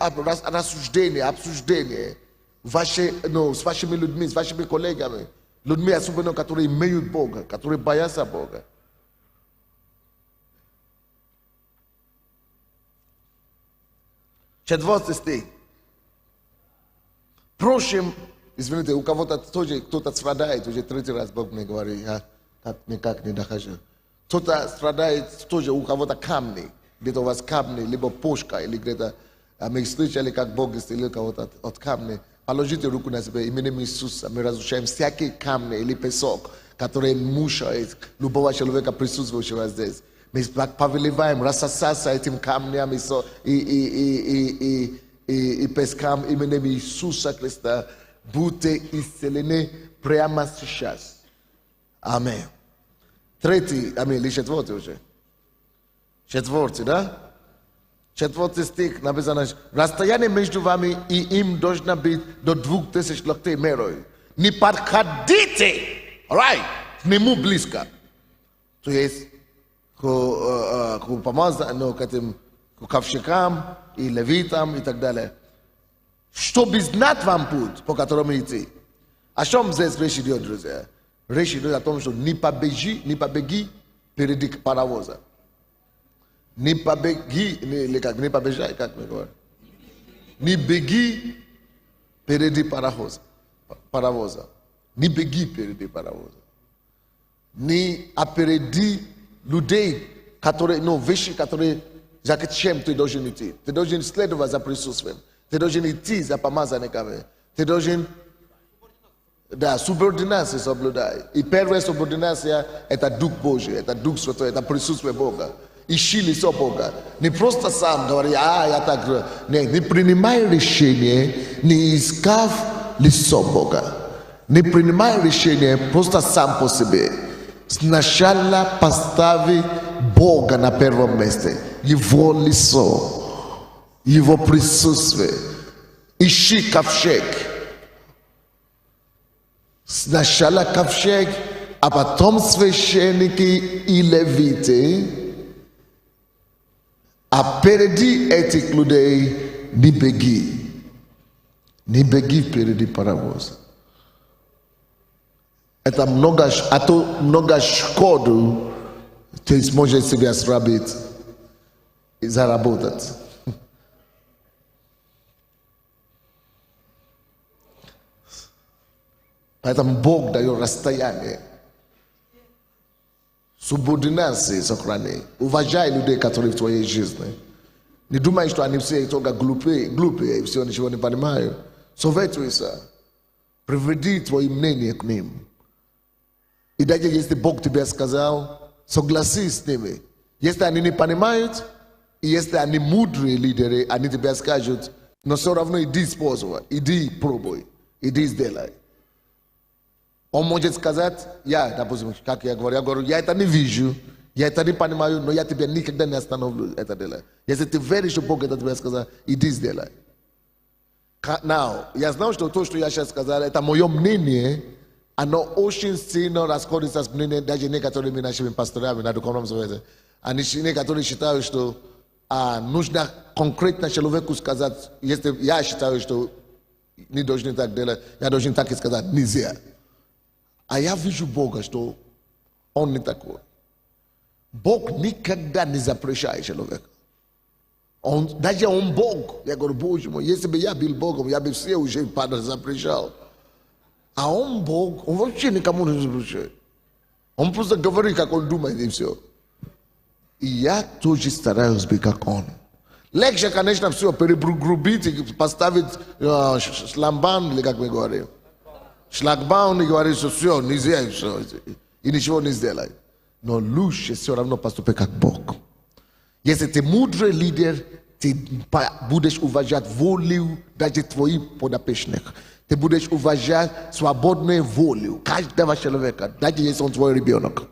рассуждение, обсуждение с вашими людьми, с вашими коллегами. Людьми, особенно, которые имеют Бога, которые боятся Бога. Четвертый стих. Впрочем, извините, у кого-то тоже кто-то страдает, уже третий раз Бог мне говорит, я никак не дохожу. Кто-то страдает тоже, у кого-то камни, где-то у вас камни, либо почка, или где-то, мы слышали, как Бог исцелил кого-то от камней. Положите руку на себя, именем Иисуса, мы разрушаем всякие камни или песок, которые мучают любого человека, присутствующего здесь. Мы повелеваем рассосаться этим камням и пескам именем Иисуса Христа. Будьте исцелены прямо сейчас. Аминь. Третий, аминь, или четвертый уже? Четвертый, да? Четвертый стих написано, расстояние между вами и им должно быть до 2000 локтей мерой. Не подходите, к нему близко. То есть, к этим ковчегам и левитам и так далее. Чтобы знать вам путь, по которому идти. О чем здесь речь идет, друзья? Речь идет о том, что не побеги впереди паровоза. Не побежай, как мы говорим. Не беги впереди паровоза. Не беги впереди паровоза. Не опереди людей, вещи, которые зачем ты должен идти. Ты должен следовать за присутствием. Ты должен идти за помазанниками. Ты должен субординация соблюдай. И первая субординация – это Дух Божий, это Дух Святой, это присутствие Бога. Ищи лицо Бога. Не просто сам говори, я так. Не принимай решение, не искав лицо Бога. Не принимай решение просто сам по себе. Сначала постави Бога на первом месте. Его лицо, Его присутствие. Ищи ковчег. Сначала ковчег, а потом священники и левиты. А впереди этих людей не беги. Не беги впереди паровоза. Это много шкоду ты сможешь себе срабить и заработать. Поэтому Бог дает расстояние. Субординации сохрани. Уважай людей, которые в твоей жизни. Не думай, что они все только глупые, и все ничего не понимают. Советуйся. Приведи твои мнения к ним. И даже если Бог тебе сказал, согласись с ними. Если они не понимают, и если они мудрые лидеры, они тебе скажут, но все равно иди используй, иди пробуй, иди сделай. Он может сказать, допустим, как я говорю, я это не вижу, я это не понимаю, но я тебя никогда не остановлю это делать. Если ты веришь, что Бог это тебе сказал, иди сделай. Now, я знаю, что то, что я сейчас сказал, это мое мнение, оно очень сильно расходится с мнением даже некоторыми нашими пасторами на духовном совете. Они некоторые считают, что нужно конкретно человеку сказать, если я считаю, что ni должны так делать, я должен так и сказать, нельзя. А я вижу Бога, что Он не такой. Бог никогда не запрещает человека. Даже Он Бог. Я говорю, Боже мой, если бы я был Богом, я бы все уже запрещал. А Он Бог, Он вообще никому не запрещает. Он просто говорит, как Он думает, и все. И я тоже стараюсь быть как Он. Легче, конечно, все перегрубить и поставить шламбан, или как мы говорим. Шлагбаун и говорит, что все, нельзя, и ничего не сделает. Но лучше все равно поступить как Бог. Если ты мудрый лидер, ты будешь уважать волю даже твоих подопечных. Ты будешь уважать свободную волю каждого человека, даже если он твой ребенок.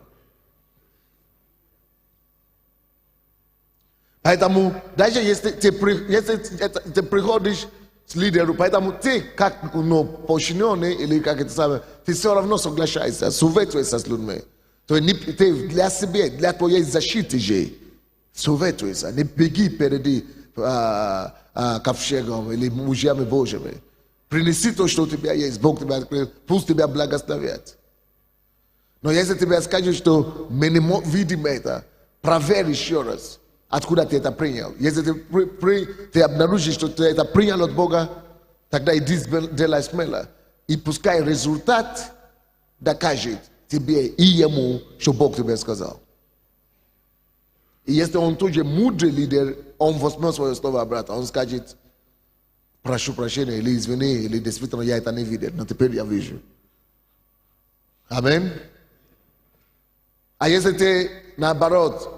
Поэтому даже если ты приходишь с лидером, поэтому ты как подчиненный или как это самое, ты все равно соглашаешься, советуешься с людьми. То есть ты для себя, для твоей защиты же советуешься, не беги перед ковчегом или мужьями Божьими. Принеси то, что у тебя есть, Бог тебя открыл, пусть тебя благословят. Но если тебе скажут, что мы не видим это, проверь еще раз. Откуда ты это принял? Если ты обнаружишь, что ты это принял от Бога, тогда иди делай смело. И пускай результат докажет тебе и ему, что Бог тебе сказал. И если он тоже мудрый лидер, он возьмет свое слово обратно. Он скажет, прошу прощения, или извини, или действительно я это не видел, но теперь я вижу. Аминь. А если ты наоборот,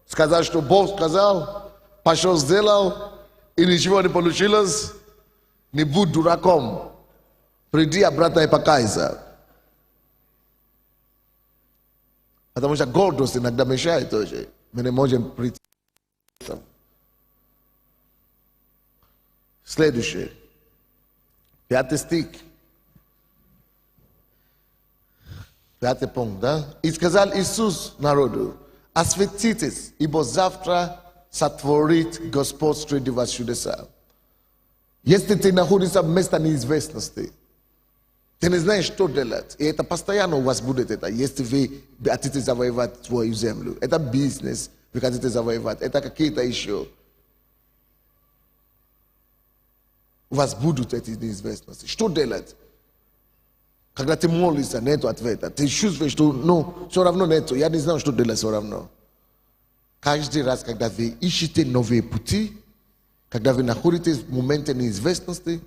сказал, что Бог сказал, пошел сделал, и ничего не получилось, не будь дураком. Приди обратно и покайся. Потому что гордость иногда мешает тоже. Мы не можем прийти. Следующее. 5 стих. 5 пункт, да? И сказал Иисус народу, осветитесь, ибо завтра сотворит Господь среди вас чудеса. Если ты находишься в месте неизвестности, ты не знаешь, что делать, и это постоянно у вас будет это, если вы хотите завоевать свою землю. Это бизнес, вы хотите завоевать, это какие-то еще. У вас будут эти неизвестности. Что делать? Когда ты молишься, нет ответа. Ты чувствуешь, что все равно нет. Я не знаю, что делать все равно. Каждый раз, когда вы ищете новые пути, когда вы находитесь в моменте неизвестности,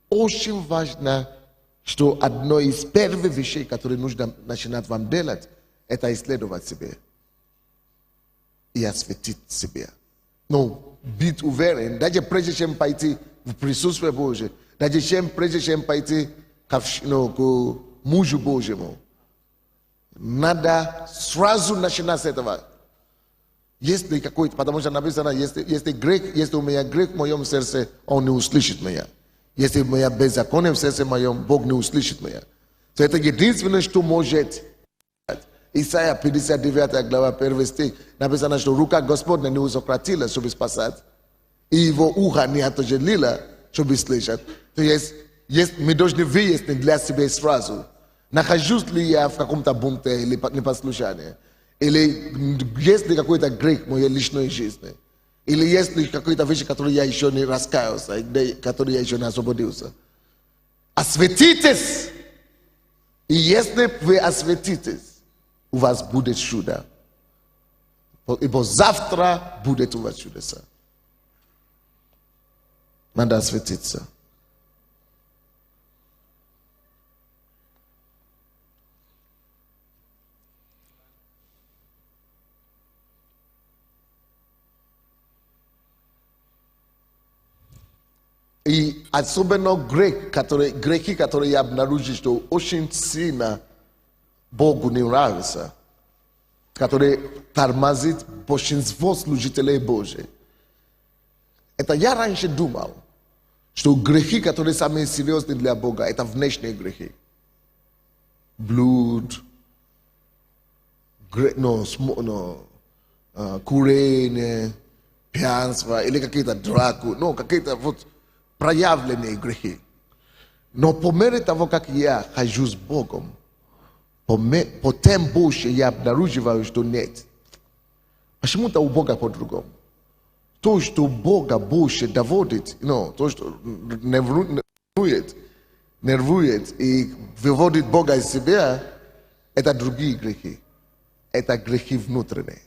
очень важно, что одно из первых вещей, которые нужно начинать вам делать, это исследовать себя и осветить себя. Но быть уверен, даже прежде чем пойти в присутствие Божие, даже прежде чем пойти к мужу Божьему, надо сразу начинать с этого. Если какой-то, потому что написано, если у меня грех в моем сердце, он не услышит меня. Если у меня беззаконие в сердце моем, Бог не услышит меня. То это единственное, что может. Исайя 59 глава 1 стих написано, что рука Господня не узократила, чтобы спасать, и его ухо не отожелила, чтобы слышать. То есть мы должны выяснить для себя сразу, нахожусь ли я в каком-то бунте или непослушании, или есть ли какой-то грех в моей личной жизни, или есть ли какие-то вещи, которые я еще не раскаялся, которые я еще не освободился. Осветитесь! И если вы осветитесь, у вас будет чудо. Ибо завтра будет у вас чудеса. Надо осветиться. И особенно грехи, которые я обнаружил, что очень сильно Богу не нравится, который тормозит большинство служителей Божьих. Это я раньше думал, что грехи, которые самые серьезные для Бога, это внешние грехи. Блуд, курение, пьянство или какие-то драку, какие-то вот проявленные грехи. No pomere tavo kak ya hajus bogom. Potem bosh ya abnarujiva do net. Ashimuta uboga po drugom. Toż to Boga bosh davodit, toż to nerwuje i wywodit Boga z siebie, это другие грехи. Это грехи внутренние.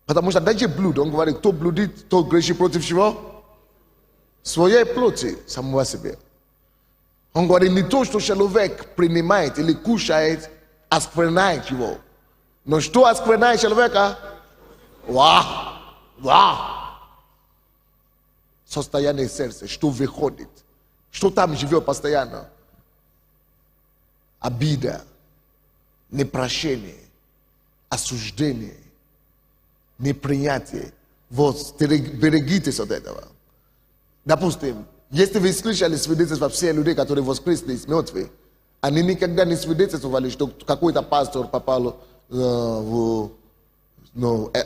Потому что даже блуд, он говорит, кто блудит, то грешит против чего? Своей плоти, самого себя. Он говорит, не то, что человек принимает или кушает, оскверняет его. Но что оскверняет человека? Состояние сердца, что выходит, что там живет постоянно. Обида, непрощение, осуждение, непринятие. Вот, берегитесь от этого. Допустим, если вы слышали свидетельства всех людей, которые воскресли из мертвых, они никогда не свидетельствовали, что какой-то пастор попал в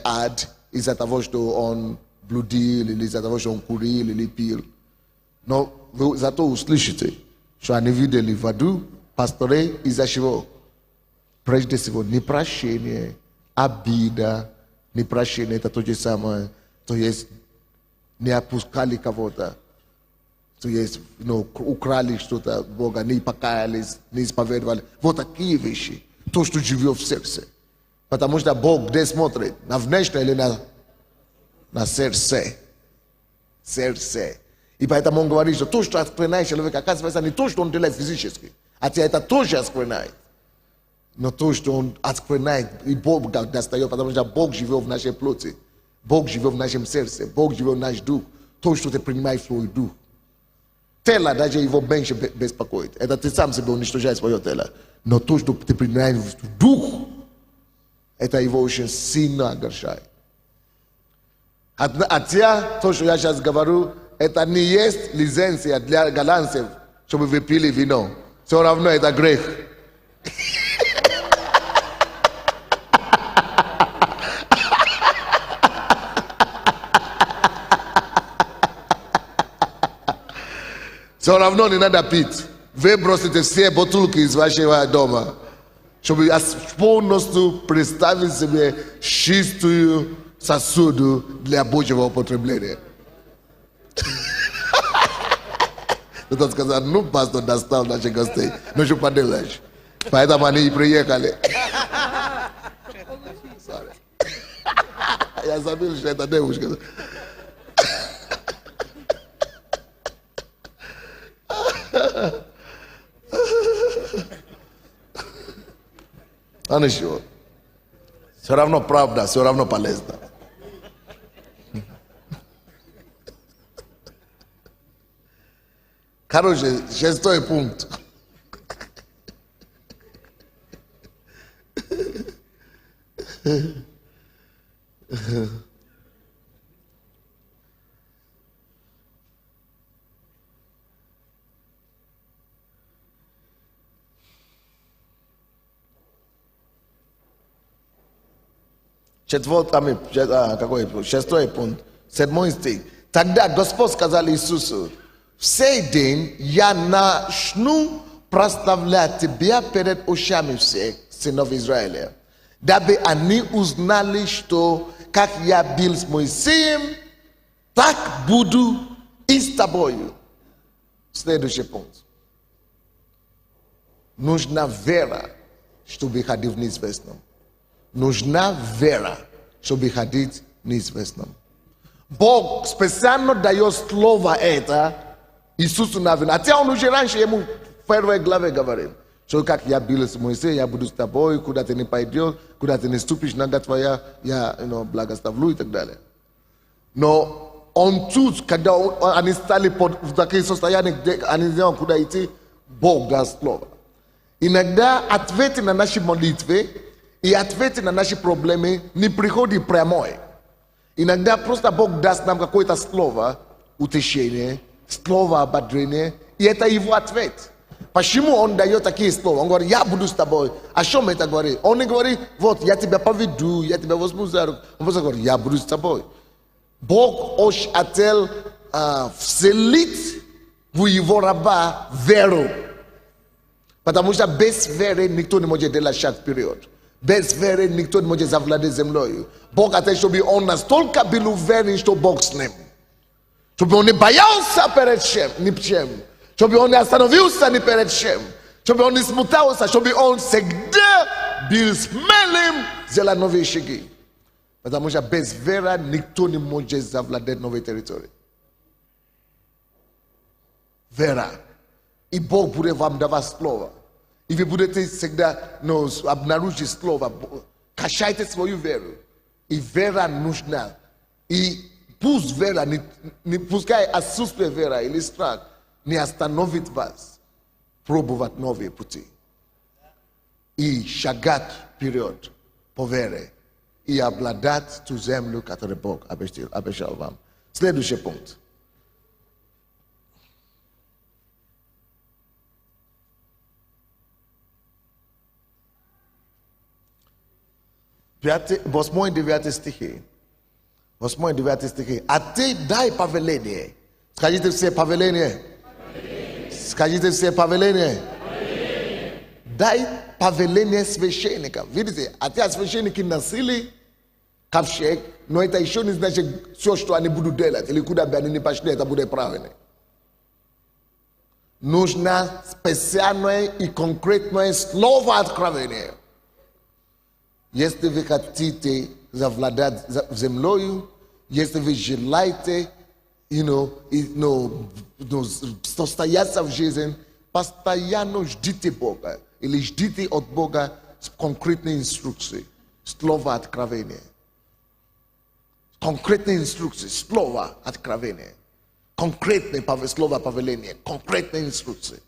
ад из-за того, что он блудил, или из-за того, что он курил, или пил. Но вы зато услышите, что они видели в аду пасторы из-за чего? Прежде всего, непрощение, обида, непрощение, это то же самое, то есть не опускали кого-то, то есть украли что-то Бога, не покаялись, не исповедовали. Вот такие вещи, то, что живет в сердце. Потому что Бог где смотрит? На внешнее или на сердце? Сердце. И поэтому он говорит, что то, что оскверняет человека, оказывается, не то, что он делает физически, хотя это тоже оскверняет. Но то, что он оскверняет, и Бог достает, потому что Бог живет в нашей плоти, Бог живет в нашем сердце, Бог живет в наш дух. То, что ты принимаешь в свой дух. Тело даже его меньше беспокоит. Это ты сам себе уничтожаешь свое тело. Но то, что ты принимаешь в дух, это его очень сильно огорчает. Хотя, то, что я сейчас говорю, это не есть лицензия для голландцев, чтобы вы пили вино. Все равно это грех. Все равно не надо пить. Вы бросите все бутылки из вашего дома, чтобы полностью представить себе чистую сосуду для Божьего употребления. Кто-то сказал, пастор достал наших гостей. Ну что поделаешь? Поэтому они и приехали. Я забыл, что это девушка. А ничего. Все равно правда, все равно полезно. Короче, 6-й пункт. Шестой пункт, 7 стих. Тогда Господь сказал Иисусу, в сей день я начну прославлять тебя перед ушами всех сынов Израиля, дабы они узнали, что как я был с Моисеем, так буду и с тобою. Следующий пункт. Нужна вера, чтобы ходить в неизвестном. Нужна вера, чтобы ходить неизвестном. Бог специально дает слово это Иисусу Навину. Хотя он уже раньше ему в первой главе говорил, что как я был с Моисеем, я буду с тобой, куда ты не пойдешь, куда ты не ступишь, нога твоя, я благословлю и так далее. Но он тут, когда они стали в такие состояния, где они не знают, куда идти, Бог даст слово. Иногда ответы на наши молитвы и ответы на наши проблемы не приходят прямой. Иногда просто Бог даст нам какое-то слово утешение, слово ободрения, и это его ответ. Почему он дает такие слова? Он говорит, я буду с тобой. О чем это говорит? Он не говорит, вот, я тебя поведу, я тебя возьму за руку. Он просто говорит, я буду с тобой. Бог хотел вселить vuivoraba vero. Потому что без веры никто не может делать шаг вперед. Без веры никто не может завладеть землей. Бог хотел, чтобы он настолько был уверен, что Бог с ним. Чтобы он не боялся перед ничем. Чтобы он не остановился ни перед чем. Чтобы он не смутался, чтобы он всегда был смелым сделать новые шаги. Потому что без веры никто не может завладеть новой территории. Вера. И Бог будет вам давать слово. И вы будете всегда обнаружить слово. Качайте свою веру. И вера нужна. И пусть вера, пускай отсутствие вера или страх не остановит вас пробовать новые пути. И шагать вперед по вере. И обладать ту землю, которую Бог обещал вам. Следующий пункт. Восьмой и 9 стихи. 8 и 9 стихи. А ты дай повеление. Скажите все повеление. Скажите все повеление. Дай повеление священникам. Видите, а те священники носили ковчег, но это еще не значит все, что они будут делать. Или куда бы они не пошли, это будет правильно. Нужно специальное и конкретное слово откровения. Если вы хотите завладеть землей, если вы желаете, состояться в жизни, постоянно ждите Бога. Или ждите от Бога конкретные инструкции, слово откровения. Конкретные инструкции, слово откровения. Конкретные слова повеления, конкретные инструкции.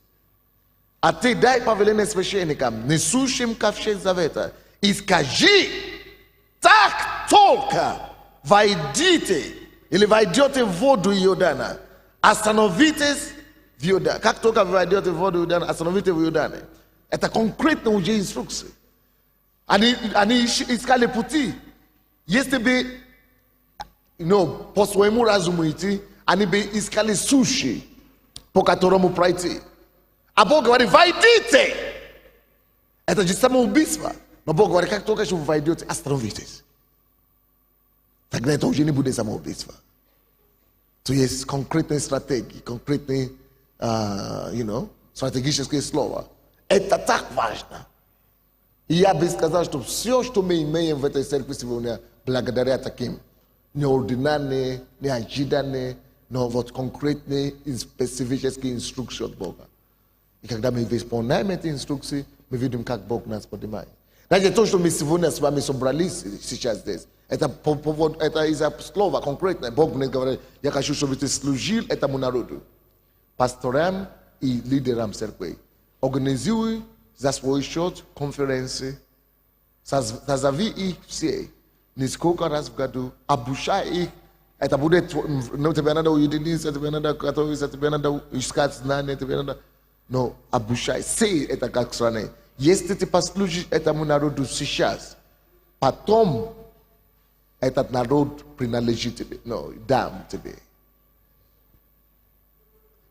А ты дай повеление священникам, несущим ковчег завета, и скажи, так только войдите, или войдете в воду Иордана, остановитесь в Иордане. Как только вы войдете в воду Иордана, остановитесь в Иордане. Это конкретно уже инструкции. Они искали пути. Если бы, по своему разуму идти, они бы искали суши, по которому пройти. А Бог говорит, войдите! Это же самоубийство. Но Бог говорит, как только вы войдете, остановитесь. Тогда это уже не будет самоубийство. То есть конкретные стратегии, конкретные, стратегические слова. Это так важно. И я бы сказал, что все, что мы имеем в этой церкви сегодня, благодаря таким неординарные, неожиданные, но вот конкретные и специфические инструкции от Бога. И когда мы исполняем эти инструкции, мы видим, как Бог нас поднимает. Значит, то, что мы сегодня с вами собрались сейчас здесь, это из-за слова конкретное. Бог мне говорит, я хочу, чтобы ты служил этому народу. Пасторам и лидерам церкви. Организуй за свой счет конференции. Созови их все. Несколько раз в году. Обучай их. Это будет, тебе надо уединиться, тебе надо готовиться, тебе надо искать знания, тебе надо... Но обучай. Сей это как стране. Если ты послужишь этому народу сейчас, потом этот народ принадлежит тебе. Дам тебе.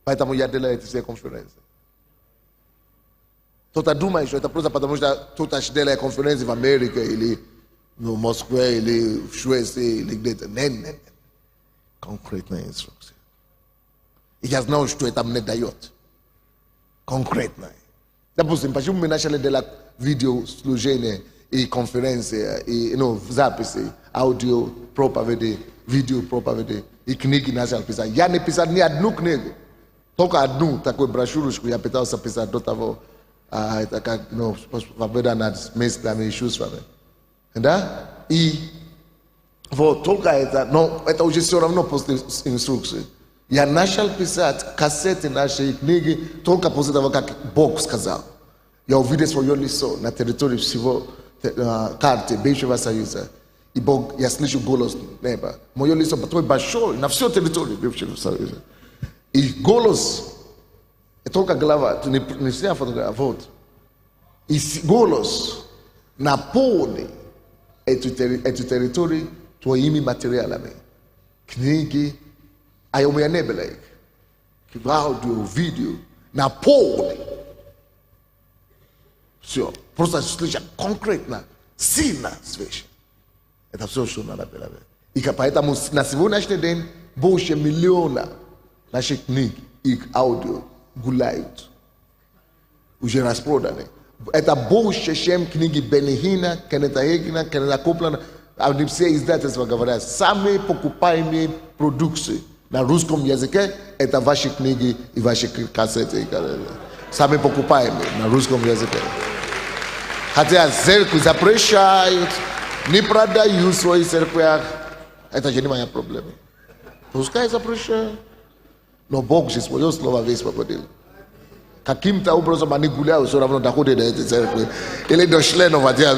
Поэтому я делаю эти все конференции. Кто-то думает, что это просто потому что кто-то делает конференции в Америке или в Москве или в Швеции или где-то. Нет. Конкретная инструкция. И я знаю, что это мне дает. Конкретная. Допустим, почему мы начали делать видеослужения и конференции, и записи, аудио проповеди, видео проповеди, и книги начали писать. Я не писал ни одну книгу. Только одну такую брошюрочку я пытался писать до того. Это как, победа над мыслями и чувствами. Да? И вот только это, но это уже все равно после инструкции. Я начал писать кассеты нашей книги только после того, как Бог сказал. Я увидел свое лицо на территории всего карты Бывшего Союза. И Бог, я слышу голос неба. Мое лицо такое большое на всю территорию Бывшего Союза. И голос, только голова, не вся фотография, вот. И голос наполнил эту территорию твоими материалами. Книги, а у меня не было их. áudio, vídeo, na pole. Sio, prosta slisha concrete na sina svesha. Eta sio shona na pela. Ikapaita na sivuna shteden boshe miliona na sheknik ik audio gulait. Ujeras prodane. Eta boshe shem knigi benihina keneta hegina keneta koplan audipse is that as vagavara same pokupaime produksi na ruskom jezike eta vashi knigi I vashi kasete ikale. Same pokupaime na ruskom jezike. Hatia zerku zapresha ni prada yusro iserkuya eta jeni maya problemy. Puskaj zapresha no Bog się swoją słowa wyspa podil. Kakim ta ubrozo manigulia o sora da chode da zerku. Ele do shleno watia.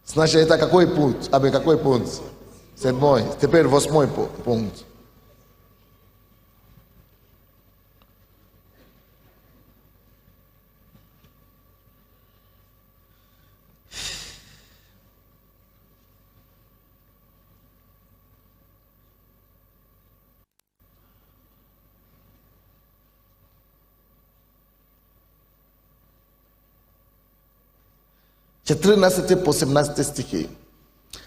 Znaczy eta какой пункт? Abe какой пункт? Седьмой. Теперь восьмой пункт. Четырнадцатый по 17 стихи.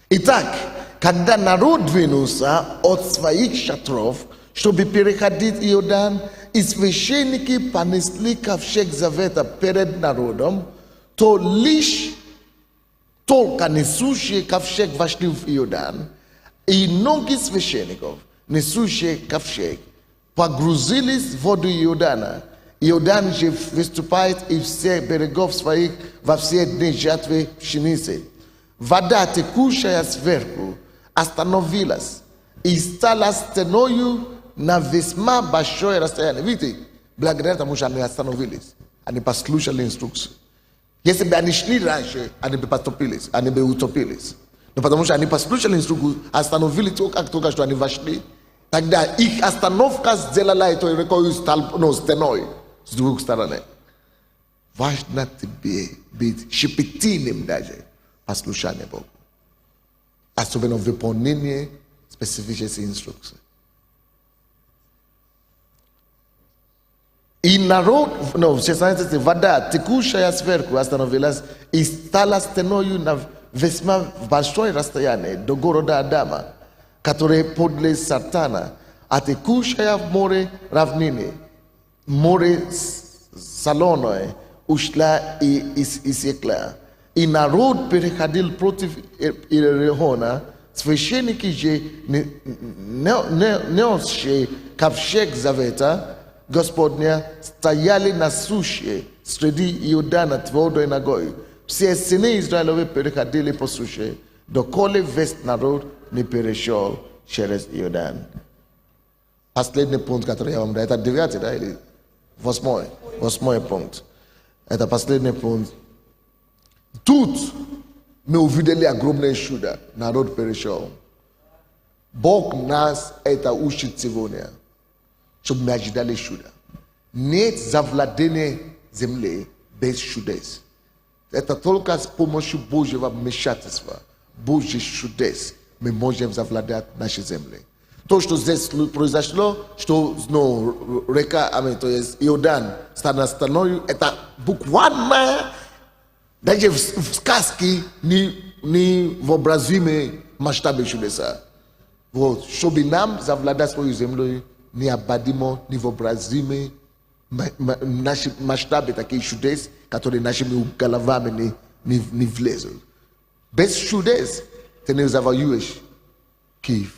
Итак, когда народ двинулся от своих шатров, чтобы переходить Иордан, и священники понесли ковчег завета перед народом, то лишь только несущие ковчег вошли в Иордан, и ноги священников, несущие ковчег, погрузились в воду Иордана. Иордан же выступает из всех берегов своих во все дни жатвы пшеницы. Вода, текущая сверху, остановилась и стала стеною на весьма большое расстояние. Видите, благодаря тому, что они остановились, они послушали инструкцию. Если бы они шли раньше, они бы потопились, они бы утопились. Но потому что они послушали инструкцию, остановились только что они вошли, тогда их остановка сделала эту рекою стеной. С двух сторон. Важно тебе быть щепетильным даже послушание Богу. Особенно в выполнении специфических инструкций. И народ, в 16 вода, текущая сверху, остановилась и стала стеною на весьма большое расстояние до города Адама, который подле Сатана, а текущая в море равнины. Море солоное ушла и иссекла. И народ переходил против Иерихона. Священники же, несшие ковчег завета Господня, стояли на суше среди Иордана твердой ногой. Все сыны Израилевы переходили по суше, доколе весь народ не перешел через Иордан. Последний пункт, который я вам даю, это 9, да, или 8 пункт. Это последний пункт. Тут мы увидели огромное чудо. Народ перешел. Бог нас это учит сегодня, чтобы мы ожидали чудо. Нет завладения земли без чудес. Это только с помощью Божьего вмешательства, Божьих чудес мы можем завладеть нашей землей. То, что здесь произошло, что река, то есть Иордан, стала страной, это буквально, даже в сказке не вообразимые масштабы чудеса. Вот, чтобы нам завладеть свою землю, необходимо, невообразимые наши масштабы такие чудес, которые нашими головами не влезут. Без чудес ты не завоюешь Киев.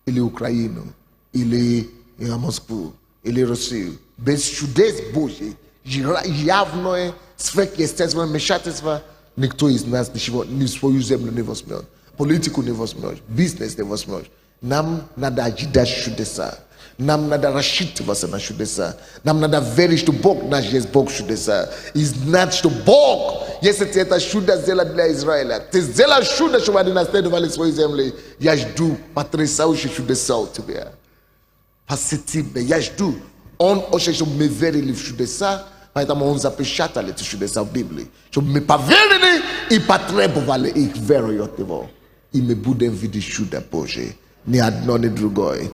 Или Украину, или Москву, или Россию. Без чудес Божьих, явное сверхъестественное вмешательство, никто из нас ничего, ни свою землю не возьмет, политику не возьмет, бизнес не возьмет. Нам надо ожидать чудеса. Нам надо рассчитываться на чудеса. Нам надо верить, что Бог наш есть Бог чудеса. И знать, что Бог, если ты это чудо сделал для Израиля, ты сделал чудо, чтобы они наследовали свои земли. Я жду потрясающие чудеса у тебя. Посети меня, я жду. Он хочет, чтобы мы верили в чудеса, поэтому он запечатал эти чудеса в Библии. Чтобы мы поверили и потребовали их верой от него. i me budem vidi shuda Bože, ni adno ni drugoj.